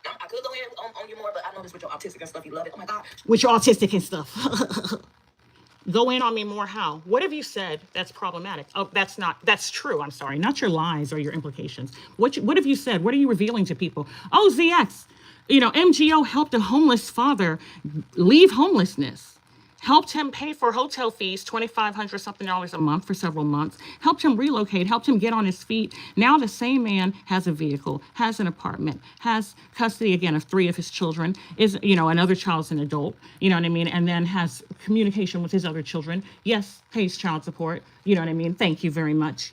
Now, I could go in on you more, but I know this with your autistic and stuff. You love it. Oh, my God. With your autistic and stuff. Go in on me more how? What have you said that's problematic? Oh, that's true. I'm sorry. Not your lies or your implications. What have you said? What are you revealing to people? Oh, ZX, MGO helped a homeless father leave homelessness. Helped him pay for hotel fees, $2,500 something a month for several months. Helped him relocate, helped him get on his feet. Now the same man has a vehicle, has an apartment, has custody again of 3 of his children, is, another child's an adult, you know what I mean? And then has communication with his other children. Yes, pays child support, you know what I mean? Thank you very much,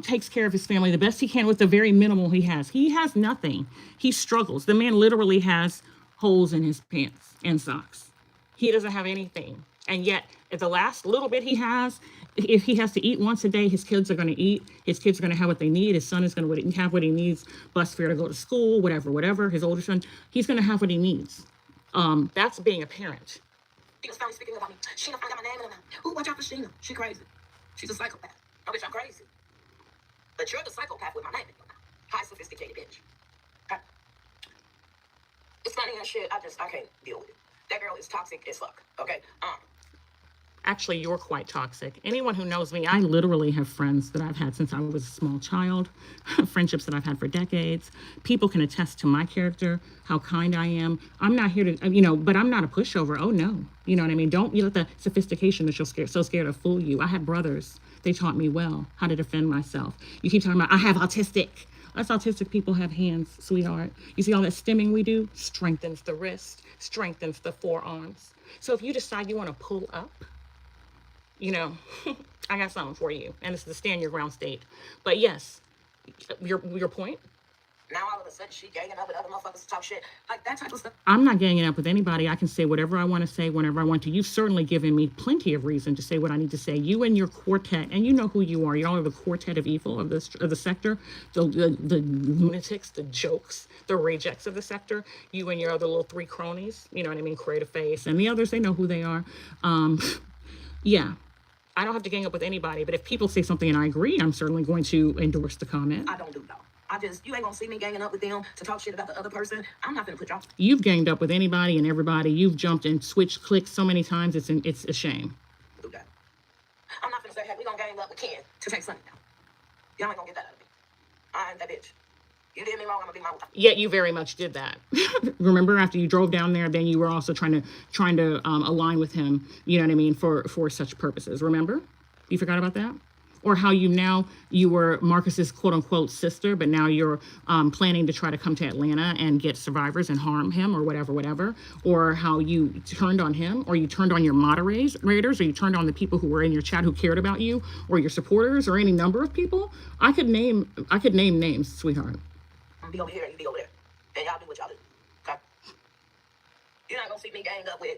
takes care of his family the best he can with the very minimal he has. He has nothing. He struggles. The man literally has holes in his pants and socks. He doesn't have anything. And yet, if the last little bit he has, if he has to eat once a day, his kids are going to eat. His kids are going to have what they need. His son is going to have what he needs. Bus fare to go to school, whatever. His older son, he's going to have what he needs. That's being a parent. She was finally speaking about me. Shinna, I got my name in her mouth. Ooh, watch out for Shinna. She crazy. She's a psychopath. I wish I'm crazy. But you're the psychopath with my name in your mouth. High sophisticated bitch. Okay? It's funny and shit. I can't deal with it. That girl is toxic as fuck, okay? Actually, you're quite toxic. Anyone who knows me, I literally have friends that I've had since I was a small child, friendships that I've had for decades. People can attest to my character, how kind I am. I'm not here to, but I'm not a pushover. Oh, no. You know what I mean? Don't you let the sophistication that you're so scared to fool you. I had brothers. They taught me well how to defend myself. You keep talking about, I have autistic. Us autistic people have hands, sweetheart. You see all that stimming we do? Strengthens the wrist, strengthens the forearms. So if you decide you want to pull up, I got something for you. And it's the stand your ground state. But yes, your point? Now all of a sudden she ganging up with other motherfuckers to talk shit. Like that type of stuff. I'm not ganging up with anybody. I can say whatever I want to say whenever I want to. You've certainly given me plenty of reason to say what I need to say. You and your quartet, and you know who you are. Y'all are the quartet of evil of the sector. The lunatics, the jokes, the rejects of the sector. You and your other little 3 cronies. You know what I mean? Creative Face. And the others, they know who they are. Yeah. I don't have to gang up with anybody, but if people say something and I agree, I'm certainly going to endorse the comment. I don't do that. You ain't gonna see me ganging up with them to talk shit about the other person. I'm not gonna put y'all. You've ganged up with anybody and everybody. You've jumped and switched clicks so many times. It's a shame. Do that. I'm not gonna say, hey, we gonna gang up with Ken to take Sunny down. Y'all ain't gonna get that out of me. I ain't that bitch. You did me wrong, I'm gonna be my. Yet you very much did that. Remember, after you drove down there, then you were also trying to align with him. You know what I mean, for such purposes. Remember, you forgot about that. Or how you were Marcus's quote unquote sister, but now you're planning to try to come to Atlanta and get survivors and harm him or whatever. Or how you turned on him, or you turned on your moderators, or you turned on the people who were in your chat who cared about you, or your supporters, or any number of people. I could name names, sweetheart. I'm be over here and you be over there. And y'all do what y'all do. Okay? You're not gonna see me gang up with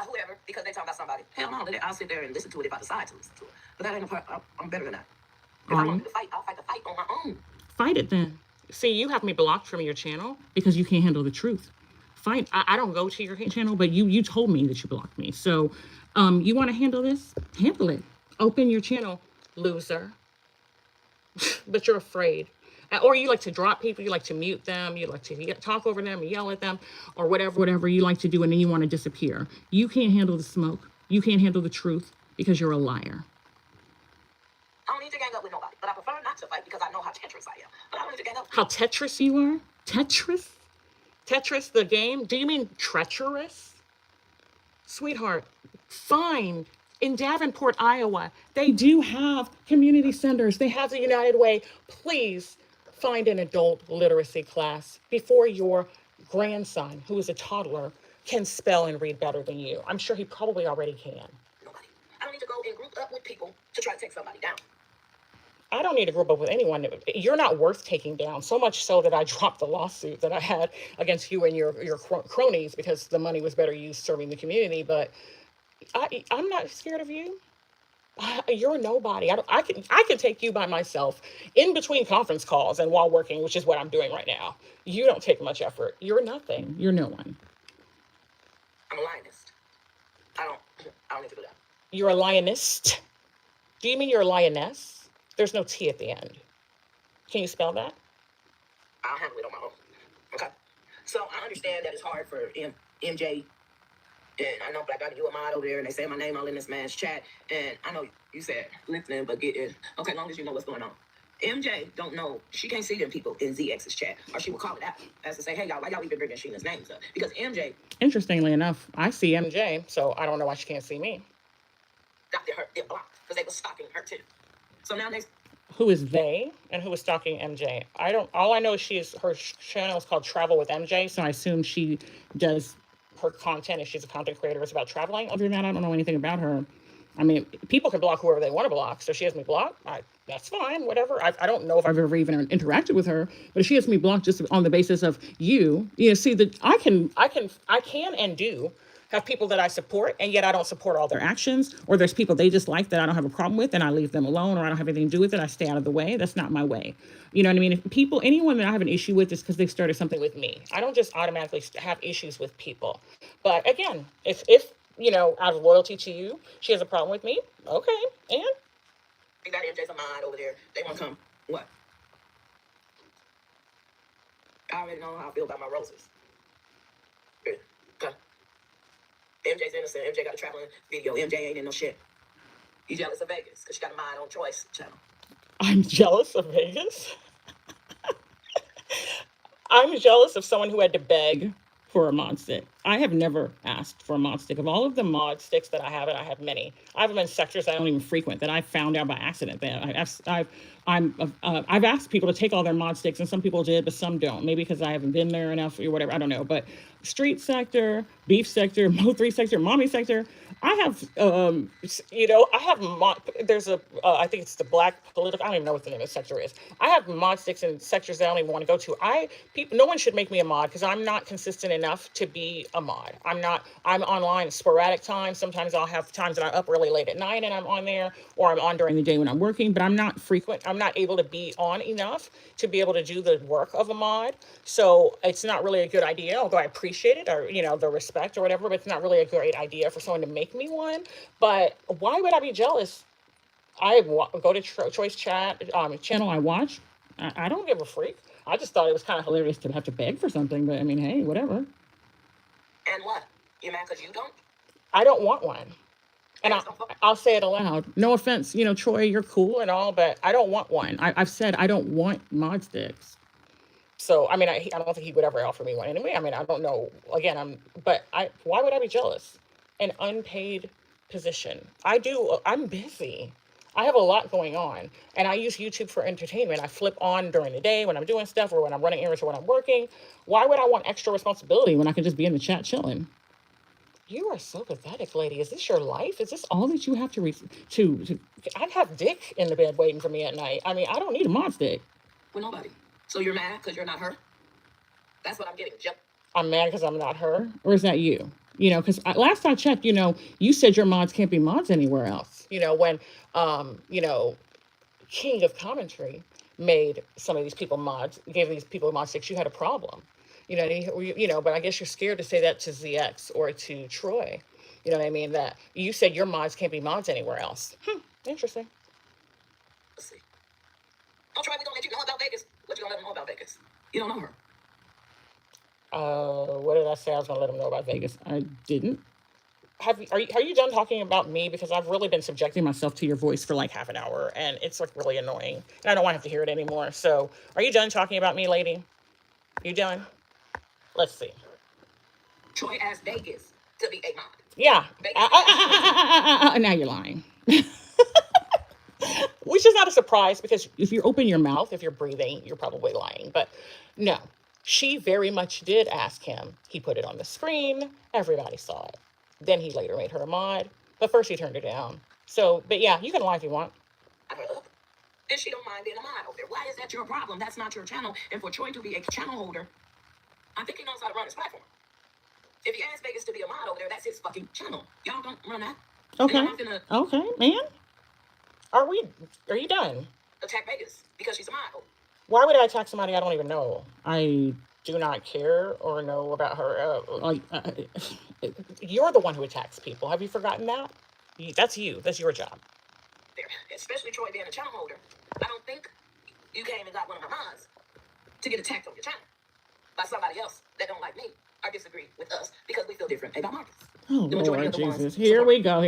whoever because they talk about somebody. Hell no, I'll sit there and listen to it if I decide to listen to it. But that ain't a part. I'm better than that. If I want to fight, I'll fight the fight on my own. Fight it then. See, you have me blocked from your channel because you can't handle the truth. Fight. I don't go to your channel, but you told me that you blocked me. So, you want to handle this? Handle it. Open your channel, loser. But you're afraid. Or you like to drop people, you like to mute them, you like to talk over them, yell at them, or whatever you like to do, and then you want to disappear. You can't handle the smoke. You can't handle the truth because you're a liar. I don't need to gang up with nobody, but I prefer not to fight because I know how Tetris I am. But I don't need to gang up. How Tetris you are? Tetris? Tetris the game? Do you mean treacherous? Sweetheart, find in Davenport, Iowa, they do have community centers. They have the United Way. Please find an adult literacy class before your grandson, who is a toddler, can spell and read better than you. I'm sure he probably already can. Nobody. I don't need to go and group up with people to try to take somebody down. I don't need to group up with anyone. You're not worth taking down. So much so that I dropped the lawsuit that I had against you and your cronies because the money was better used serving the community. But I'm not scared of you. You're nobody. I can take you by myself in between conference calls and while working, which is what I'm doing right now. You don't take much effort. You're nothing. You're no one. I'm a lioness. I don't need to do that. You're a lionist. Do you mean you're a lioness? There's no T at the end. Can you spell that? I'll handle it on my own. Okay. So I understand that it's hard for MJ. And I know Black Dot, you a mod over there, and they say my name all in this man's chat. And I know you said listening, but get it. Okay, long as you know what's going on. MJ don't know. She can't see them people in ZX's chat. Or she will call it out as to say, hey, y'all, why y'all even bringing Sheena's names up? Because MJ... Interestingly enough, I see MJ, so I don't know why she can't see me. They're blocked because they were stalking her too. So now they... Who is they and who is stalking MJ? All I know is her channel is called Travel with MJ, so I assume she does her content, if she's a content creator, is about traveling. Other than that, I don't know anything about her. I mean, people can block whoever they want to block, so she has me blocked. That's fine, whatever. I don't know if I've ever even interacted with her, but if she has me blocked just on the basis of see that I can and do have people that I support, and yet I don't support all their actions, or there's people they just like that I don't have a problem with, and I leave them alone, or I don't have anything to do with it. I stay out of the way. That's not my way. You know what I mean? If anyone that I have an issue with is because they've started something with me. I don't just automatically have issues with people. But again, if out of loyalty to you, she has a problem with me, okay, and? They got MJ's a mind over there. They want to come, what? I already know how I feel about my roses. Good. Okay. MJ's innocent. MJ got a traveling video. MJ ain't in no shit. You jealous of Vegas because she got a mind on Choice channel. I'm jealous of Vegas? I'm jealous of someone who had to beg for a mod stick. I have never asked for a mod stick. Of all of the mod sticks that I have, and I have many, I have them in sectors I don't even frequent that I found out by accident. That I've asked people to take all their mod sticks, and some people did, but some don't. Maybe because I haven't been there enough or whatever. I don't know. But street sector, beef sector, Mo3 sector, mommy sector. I have, there's I think it's the black political, I don't even know what the name of the sector is. I have mod sticks in sectors that I don't even want to go to. No one should make me a mod because I'm not consistent enough to be a mod. I'm online sporadic times. Sometimes I'll have times that I'm up really late at night and I'm on there, or I'm on during the day when I'm working, but I'm not frequent. I'm not able to be on enough to be able to do the work of a mod. So it's not really a good idea, although I appreciate it, or, the respect or whatever, but it's not really a great idea for someone to make me one. But why would I be jealous? I go to Choice Chat channel I watch. I don't give a freak. I just thought it was kind of hilarious to have to beg for something, but I mean, hey, whatever. And what? You mad because you don't? I don't want one. And I'll say it aloud. No offense, Troy, you're cool and all, but I don't want one. I've said I don't want mod sticks. So, I mean, I don't think he would ever offer me one anyway. I mean, I don't know. Again, why would I be jealous? An unpaid position. I'm busy. I have a lot going on, and I use YouTube for entertainment. I flip on during the day when I'm doing stuff, or when I'm running errands, or when I'm working. Why would I want extra responsibility when I can just be in the chat chilling? You are so pathetic, lady. Is this your life? Is this all that you have to I have Dick in the bed waiting for me at night. I mean, I don't need a mod stick. Well, nobody. So you're mad because you're not her? That's what I'm getting. I'm mad because I'm not her? Or is that you? Because last I checked, you said your mods can't be mods anywhere else. When, King of Commentary made some of these people mods, gave these people mod sticks, you had a problem. But I guess you're scared to say that to ZX or to Troy. You know what I mean? That you said your mods can't be mods anywhere else. Interesting. Let's see. Oh, Troy, we gonna let you know about Vegas. What you gonna let them know about Vegas? You don't know her. What did I say? I was gonna let them know about Vegas. I didn't. Are you done talking about me? Because I've really been subjecting myself to your voice for like half an hour, and it's like really annoying, and I don't want to have to hear it anymore. So, are you done talking about me, lady? You done? Let's see. Troy asked Vegas to be a mod. Yeah. Now you're lying. Which is not a surprise, because if you open your mouth, if you're breathing, you're probably lying. But no, she very much did ask him. He put it on the screen. Everybody saw it. Then he later made her a mod. But first he turned her down. So, but yeah, you can lie if you want. MJ And she don't mind being a mod over there. Why is that your problem? That's not your channel. And for Troy to be a channel holder, I think he knows how to run his platform. If he asks Vegas to be a mod over there, that's his fucking channel. Y'all don't run that. Okay. And I'm not gonna Okay, man. Are you done? attack Vegas because she's a mod. Why would I attack somebody I don't even know? I do not care or know about her. You're the one who attacks people. Have you forgotten that? That's you. That's your job. There, especially Troy being a channel holder. I don't think you came and got one of my mods to get attacked on your channel by somebody else that don't like me or disagree with us because we feel different about Marcus. Oh, Lord Jesus. Here we go.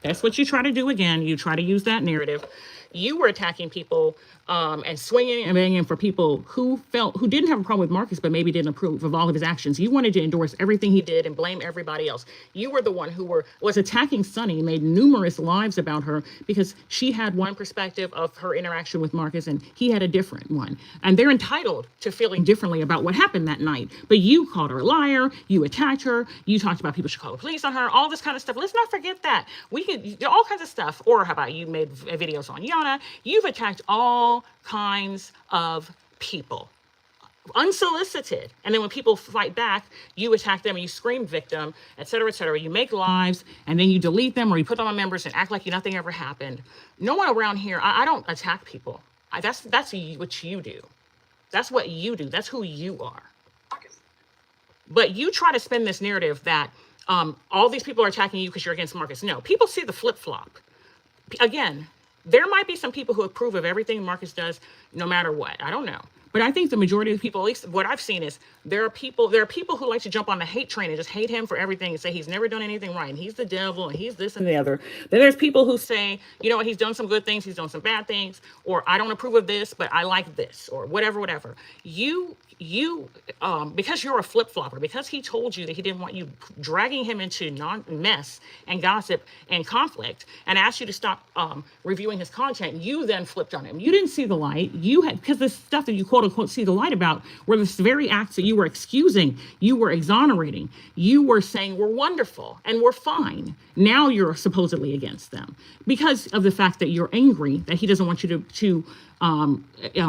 That's what you try to do again. You try to use that narrative. You were attacking people and swinging and banging for people who didn't have a problem with Marcus, but maybe didn't approve of all of his actions. You wanted to endorse everything he did and blame everybody else. You were the one who was attacking Sunny, made numerous lives about her because she had one perspective of her interaction with Marcus and he had a different one. And they're entitled to feeling differently about what happened that night. But you called her a liar. You attacked her. You talked about people should call the police on her, all this kind of stuff. Let's not forget that. We could all kinds of stuff. Or how about you made videos on Yana? You've attacked all kinds of people unsolicited. And then when people fight back, you attack them and you scream victim, et cetera, et cetera. You make lives and then you delete them or you put them on members and act like nothing ever happened. No one around here, I don't attack people. That's what you do. That's what you do. That's who you are. But you try to spin this narrative that all these people are attacking you because you're against Marcus. No, people see the flip-flop. Again, there might be some people who approve of everything Marcus does, no matter what. I don't know. But I think the majority of the people, at least what I've seen, is there are people who like to jump on the hate train and just hate him for everything and say he's never done anything right and he's the devil and he's this and the other. Then there's people who say, you know what, he's done some good things, he's done some bad things, or I don't approve of this, but I like this, or whatever. You because you're a flip-flopper, because he told you that he didn't want you dragging him into mess and gossip and conflict and asked you to stop reviewing his content, you then flipped on him. You didn't see the light. Because the stuff that you quote unquote see the light about were the very acts that you were excusing, you were exonerating, you were saying we're wonderful and we're fine. Now you're supposedly against them because of the fact that you're angry that he doesn't want you to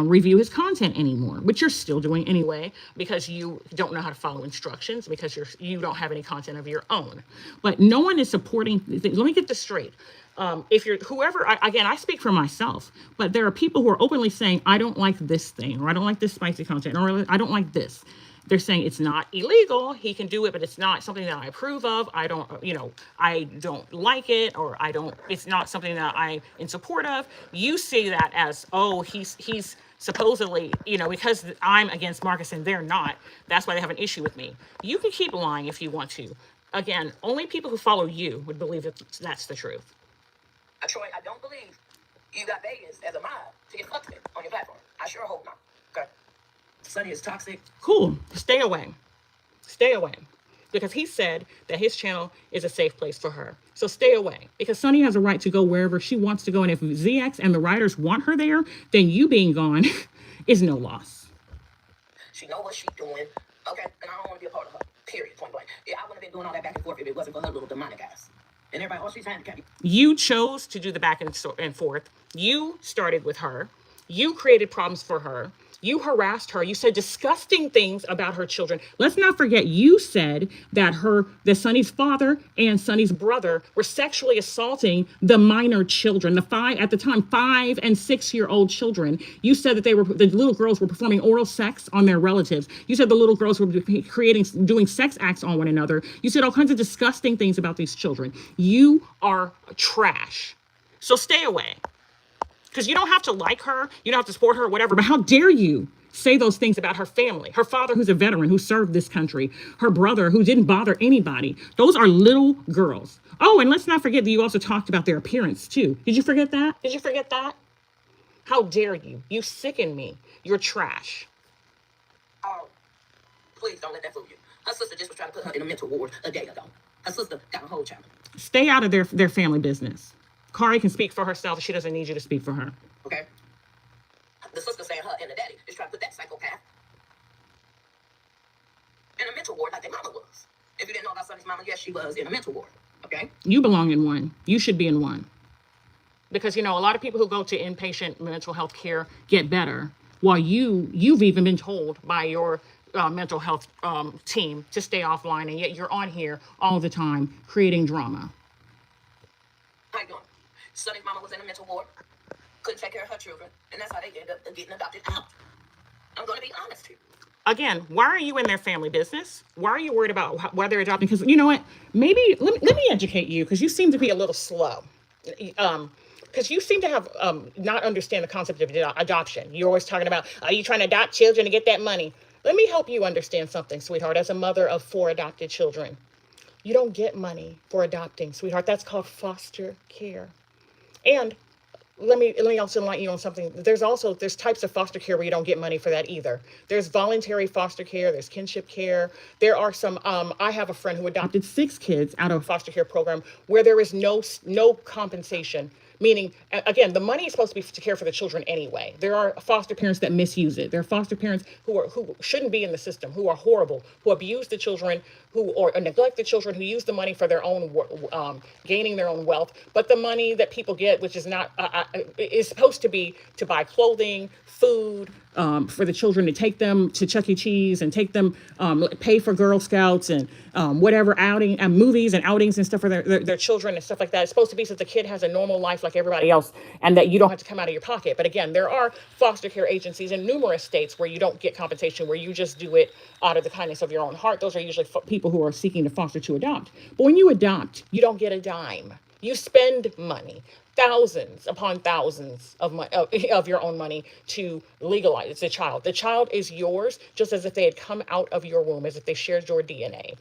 review his content anymore, which you're still doing anyway because you don't know how to follow instructions, because you don't have any content of your own. But no one is supporting. Let me get this straight. If you're whoever, I speak for myself, but there are people who are openly saying, I don't like this thing, or I don't like this spicy content, or I don't like this. They're saying it's not illegal. He can do it, but it's not something that I approve of. I don't like it, or it's not something that I'm in support of. You see that as, oh, he's supposedly, because I'm against Marcus and they're not, that's why they have an issue with me. You can keep lying if you want to. Again, only people who follow you would believe that that's the truth. Troy, I don't believe you got Vegas as a mod to get fucked with on your platform. I sure hope not. Okay. Sunny is toxic. Cool. Stay away. Because he said that his channel is a safe place for her. So stay away. Because Sunny has a right to go wherever she wants to go. And if ZX and the writers want her there, then you being gone is no loss. She know what she's doing. Okay. And I don't want to be a part of her. Period. Point blank. Yeah, I wouldn't have been doing all that back and forth if it wasn't for her little demonic ass. And everybody, oh, she's handicapped. You chose to do the back and forth. You started with her. You created problems for her. You harassed her. You said disgusting things about her children. Let's not forget, you said that Sunny's father and Sunny's brother were sexually assaulting the minor children, at the time, 5 and 6 year old children. You said that the little girls were performing oral sex on their relatives. You said the little girls were doing sex acts on one another. You said all kinds of disgusting things about these children. You are trash. So stay away. Because you don't have to like her, you don't have to support her or whatever, but how dare you say those things about her family, her father who's a veteran who served this country, her brother who didn't bother anybody. Those are little girls. Oh, and let's not forget that you also talked about their appearance too. Did you forget that? How dare you? You sicken me. You're trash. Oh, please don't let that fool you. Her sister just was trying to put her in a mental ward a day ago. Her sister got a whole child. Stay out of their family business. Kari can speak for herself. She doesn't need you to speak for her. Okay. The sister saying her and the daddy is trying to put that psychopath in a mental ward like their mama was. If you didn't know about Sunny's mama, yes, she was in a mental ward. Okay. You belong in one. You should be in one. Because, you know, a lot of people who go to inpatient mental health care get better, while you've even been told by your mental health team to stay offline, and yet you're on here all the time creating drama. How you doing? Sonny's mama was in a mental ward, couldn't take care of her children, and that's how they ended up getting adopted out. I'm going to be honest here. Again, why are you in their family business? Why are you worried about whether they're adopting? Because you know what? Maybe let me educate you, because you seem to be a little slow. Because you seem to have not understand the concept of adoption. You're always talking about, are you trying to adopt children to get that money? Let me help you understand something, sweetheart. As a mother of 4 adopted children, you don't get money for adopting, sweetheart. That's called foster care. And let me also enlighten you on something. There's types of foster care where you don't get money for that either. There's voluntary foster care, there's kinship care. There are some, I have a friend who adopted 6 kids out of a foster care program where there is no compensation. Meaning, again, the money is supposed to be to care for the children anyway. There are foster parents that misuse it. There are foster parents who shouldn't be in the system, who are horrible, who abuse the children, or neglect the children, who use the money for their own gaining their own wealth. But the money that people get, which is not is supposed to be to buy clothing, food, for the children, to take them to Chuck E. Cheese and take them, pay for Girl Scouts and whatever outing and movies and outings and stuff for their children and stuff like that. It's supposed to be so the kid has a normal life like everybody else, and that you don't have to come out of your pocket. But again, there are foster care agencies in numerous states where you don't get compensation, where you just do it out of the kindness of your own heart. Those are usually people who are seeking to foster to adopt. But when you adopt, you don't get a dime. You spend money, thousands upon thousands of your own money to legalize the child. The child is yours, just as if they had come out of your womb, as if they shared your DNA.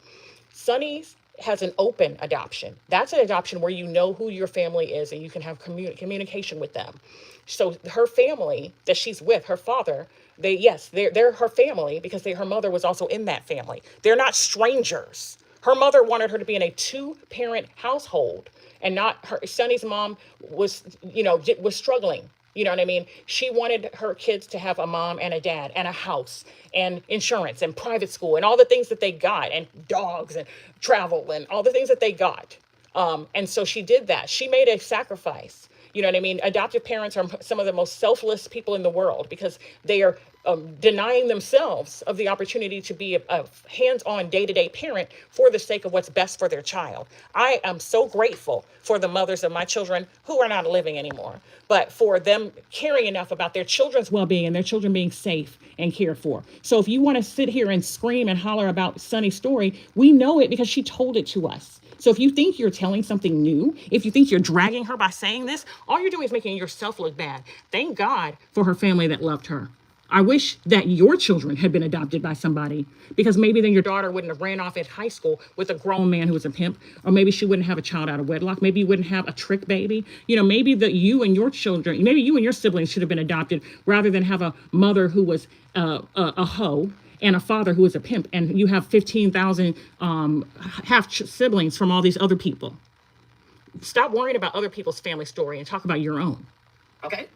Sonny's has an open adoption. That's an adoption where you know who your family is and you can have communication with them. So her family that she's with, her father, they're her family because her mother was also in that family. They're not strangers. Her mother wanted her to be in a 2-parent household, and not her. Sonny's mom was struggling. You know what I mean? She wanted her kids to have a mom and a dad and a house and insurance and private school and all the things that they got, and dogs and travel and all the things that they got. And so she did that. She made a sacrifice. You know what I mean? Adoptive parents are some of the most selfless people in the world because they are denying themselves of the opportunity to be a hands-on day-to-day parent for the sake of what's best for their child. I am so grateful for the mothers of my children who are not living anymore, but for them caring enough about their children's well-being and their children being safe and cared for. So if you want to sit here and scream and holler about Sunny's story, we know it because she told it to us. So if you think you're telling something new, if you think you're dragging her by saying this, all you're doing is making yourself look bad. Thank God for her family that loved her. I wish that your children had been adopted by somebody, because maybe then your daughter wouldn't have ran off at high school with a grown man who was a pimp, or maybe she wouldn't have a child out of wedlock. Maybe you wouldn't have a trick baby. Maybe you and your children, maybe you and your siblings should have been adopted rather than have a mother who was a hoe and a father who is a pimp, and you have 15,000 half siblings from all these other people. Stop worrying about other people's family story and talk about your own. Okay?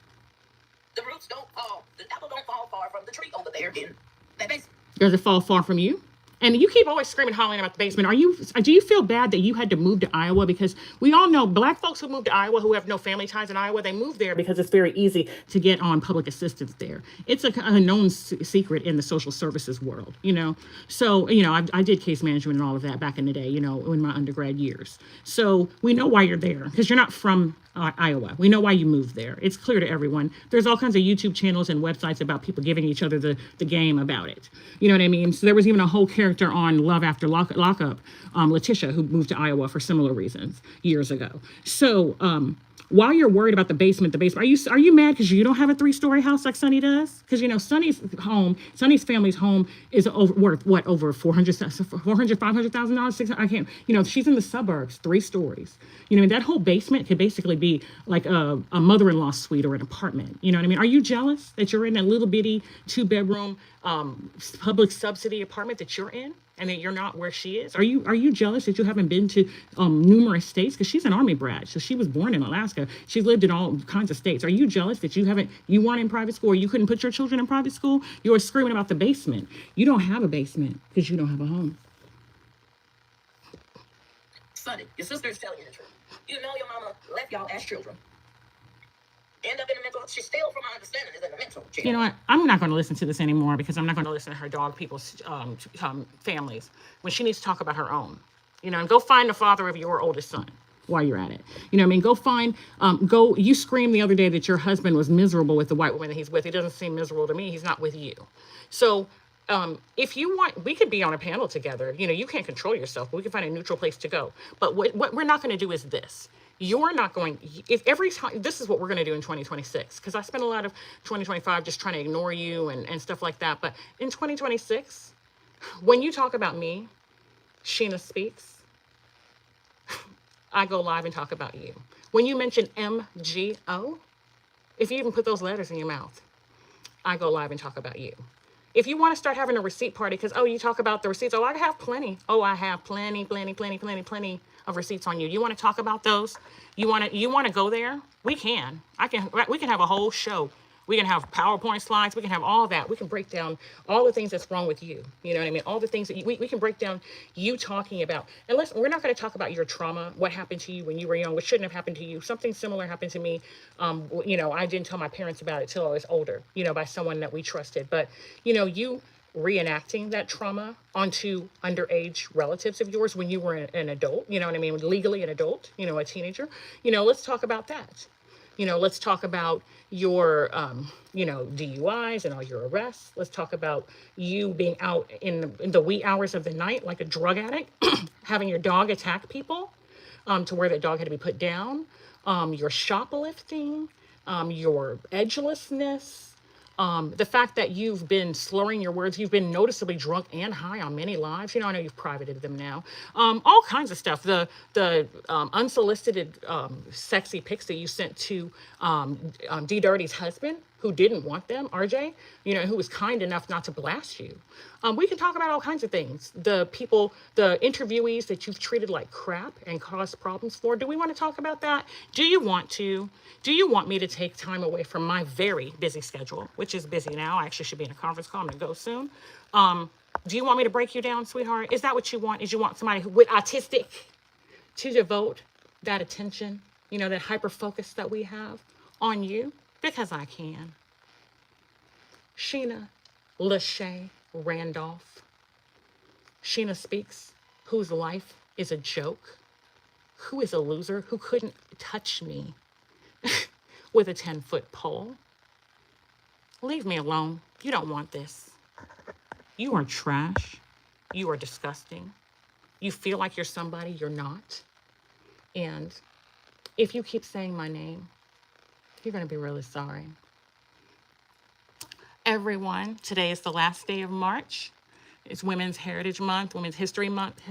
The roots don't fall, the apple don't fall far from the tree over there in that basement. Does it fall far from you? And you keep always screaming, hollering about the basement. Do you feel bad that you had to move to Iowa? Because we all know Black folks who move to Iowa, who have no family ties in Iowa, they move there because it's very easy to get on public assistance there. It's a known secret in the social services world, So, I did case management and all of that back in the day, in my undergrad years. So we know why you're there, because you're not from Iowa. We know why you moved there. It's clear to everyone. There's all kinds of YouTube channels and websites about people giving each other the game about it. You know what I mean? So there was even a whole character on Love After Lockup, Letitia, who moved to Iowa for similar reasons years ago. So while you're worried about the basement, are you mad because you don't have a 3-story house like Sunny does? Because Sunny's family's home is worth what, over $500,000, 600. I can't. She's in the suburbs, 3 stories. That whole basement could basically be like a mother-in-law suite or an apartment. You know what I mean? Are you jealous that you're in that little bitty 2-bedroom public subsidy apartment that you're in, and that you're not where she is? Are you jealous that you haven't been to numerous states? Because she's an Army brat, so she was born in Alaska. She's lived in all kinds of states. Are you jealous that you weren't in private school, or you couldn't put your children in private school? You were screaming about the basement. You don't have a basement because you don't have a home. Sonny, your sister is telling you the truth. You know your mama left y'all as children. she's still, from my understanding, is in the mental jail. You know what? I'm not going to listen to this anymore because I'm not going to listen to her dog people's families when she needs to talk about her own. You know, and go find the father of your oldest son while you're at it. You know what I mean? Go find, you screamed the other day that your husband was miserable with the white woman that he's with. He doesn't seem miserable to me. He's not with you. So if you want, we could be on a panel together. You know, you can't control yourself, but we can find a neutral place to go. But what we're not going to do is this. You're not going, if every time, this is what we're going to do in 2026, because I spent a lot of 2025 just trying to ignore you and stuff like that. But in 2026, when you talk about me, Shinna Speaks, I go live and talk about you. When you mention MGO, if you even put those letters in your mouth, I go live and talk about you. If you want to start having a receipt party, because, you talk about the receipts. I have plenty. I have plenty of receipts on you. You want to talk about those? You want to go there? We can. We can have a whole show. We can have PowerPoint slides. We can have all that. We can break down all the things that's wrong with you. You know what I mean? All the things that we can break down you talking about. And listen, we're not going to talk about your trauma, what happened to you when you were young, what shouldn't have happened to you. Something similar happened to me. I didn't tell my parents about it till I was older, by someone that we trusted. But, you reenacting that trauma onto underage relatives of yours when you were an adult, you know what I mean? Legally an adult, a teenager, let's talk about that. Let's talk about your, DUIs and all your arrests. Let's talk about you being out in the wee hours of the night like a drug addict, having your dog attack people to where that dog had to be put down, your shoplifting, your edgelessness, the fact that you've been slurring your words, you've been noticeably drunk and high on many lives. I know you've privated them now. All kinds of stuff. The unsolicited sexy pics that you sent to D Dirty's husband, who didn't want them, RJ, who was kind enough not to blast you. We can talk about all kinds of things. The interviewees that you've treated like crap and caused problems for. Do we want to talk about that? Do you want to? Do you want me to take time away from my very busy schedule, which is busy now? I actually should be in a conference call. I'm going to go soon. Do you want me to break you down, sweetheart? Is that what you want? Is you want somebody with autistic to devote that attention, that hyper focus that we have on you? Because I can. Shinna Lachey Randolph. Shinna Speaks, whose life is a joke, who is a loser, who couldn't touch me with a 10-foot pole. Leave me alone. You don't want this. You are trash. You are disgusting. You feel like you're somebody you're not. And if you keep saying my name, you're going to be really sorry. Everyone, today is the last day of March. It's Women's Heritage Month, Women's History Month.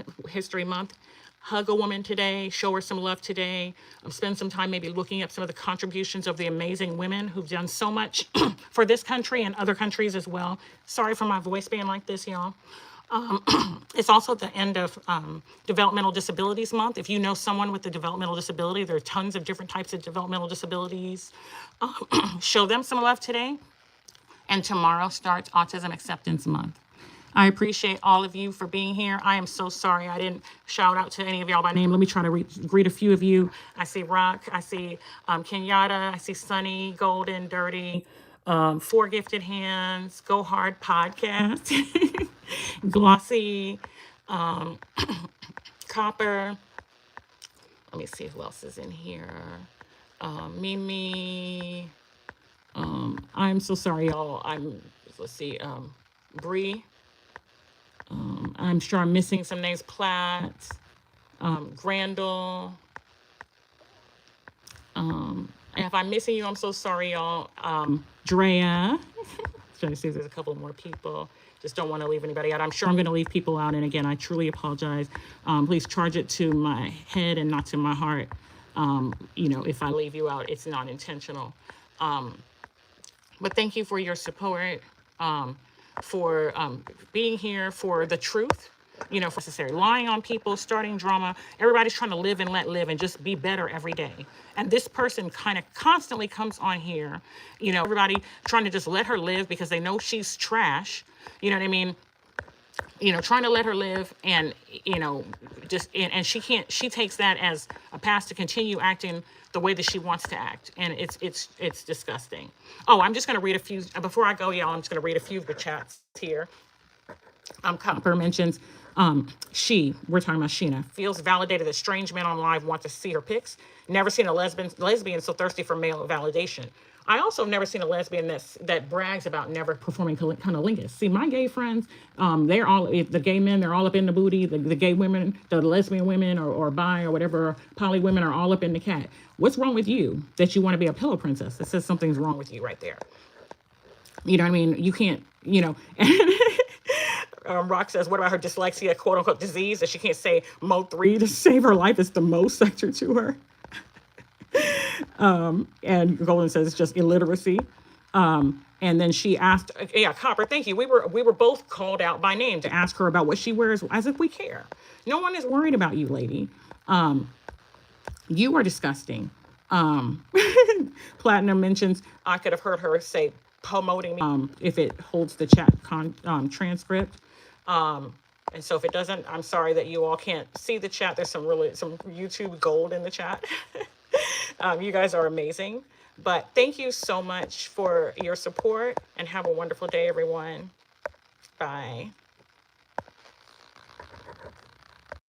Hug a woman today, show her some love today. Spend some time maybe looking up some of the contributions of the amazing women who've done so much for this country and other countries as well. Sorry for my voice being like this, y'all. It's also the end of Developmental Disabilities Month. If you know someone with a developmental disability, there are tons of different types of developmental disabilities. Show them some love today. And tomorrow starts Autism Acceptance Month. I appreciate all of you for being here. I am so sorry I didn't shout out to any of y'all by name. Let me try to greet a few of you. I see Rock, I see Kenyatta, I see Sunny, Golden, Dirty, Four Gifted Hands, Go Hard Podcast, Glossy, Copper. Let me see who else is in here. Mimi. I'm so sorry, y'all. Let's see, Bree. I'm sure I'm missing some names. Platt, Grandel. And if I'm missing you, I'm so sorry, y'all. Drea. Trying to see if there's a couple more people. Just don't want to leave anybody out. I'm sure I'm going to leave people out. And again, I truly apologize. Please charge it to my head and not to my heart. If I leave you out, it's not intentional. But thank you for your support, for being here, for the truth, for necessary. Lying on people, starting drama. Everybody's trying to live and let live and just be better every day. And this person kind of constantly comes on here, everybody trying to just let her live because they know she's trash. You know what I mean? trying to let her live, and just and she takes that as a pass to continue acting the way that she wants to act, and it's disgusting. Oh, I'm just going to read a few before I go, y'all. I'm just going to read a few of the chats here. Copper mentions, we're talking about Shinna, feels validated that strange men on live want to see her pics. Never seen a lesbian so thirsty for male validation. I also have never seen a lesbian that brags about never performing cunnilingus. See, my gay friends, they're all, the gay men, they're all up in the booty. The gay women, the lesbian women or bi or whatever, poly women are all up in the cat. What's wrong with you that you want to be a pillow princess? That says something's wrong with you right there. You know what I mean? You can't, Rock says, what about her dyslexia, quote unquote, disease that she can't say Mo3 to save her life? It's the most sector to her. And Golden says it's just illiteracy. And then she asked, yeah, Copper, thank you. We were both called out by name to ask her about what she wears, as if we care. No one is worried about you, lady. You are disgusting. Platinum mentions, I could have heard her say promoting me if it holds the chat transcript. And so if it doesn't, I'm sorry that you all can't see the chat. There's some YouTube gold in the chat. You guys are amazing. But thank you so much for your support, and have a wonderful day, everyone. Bye.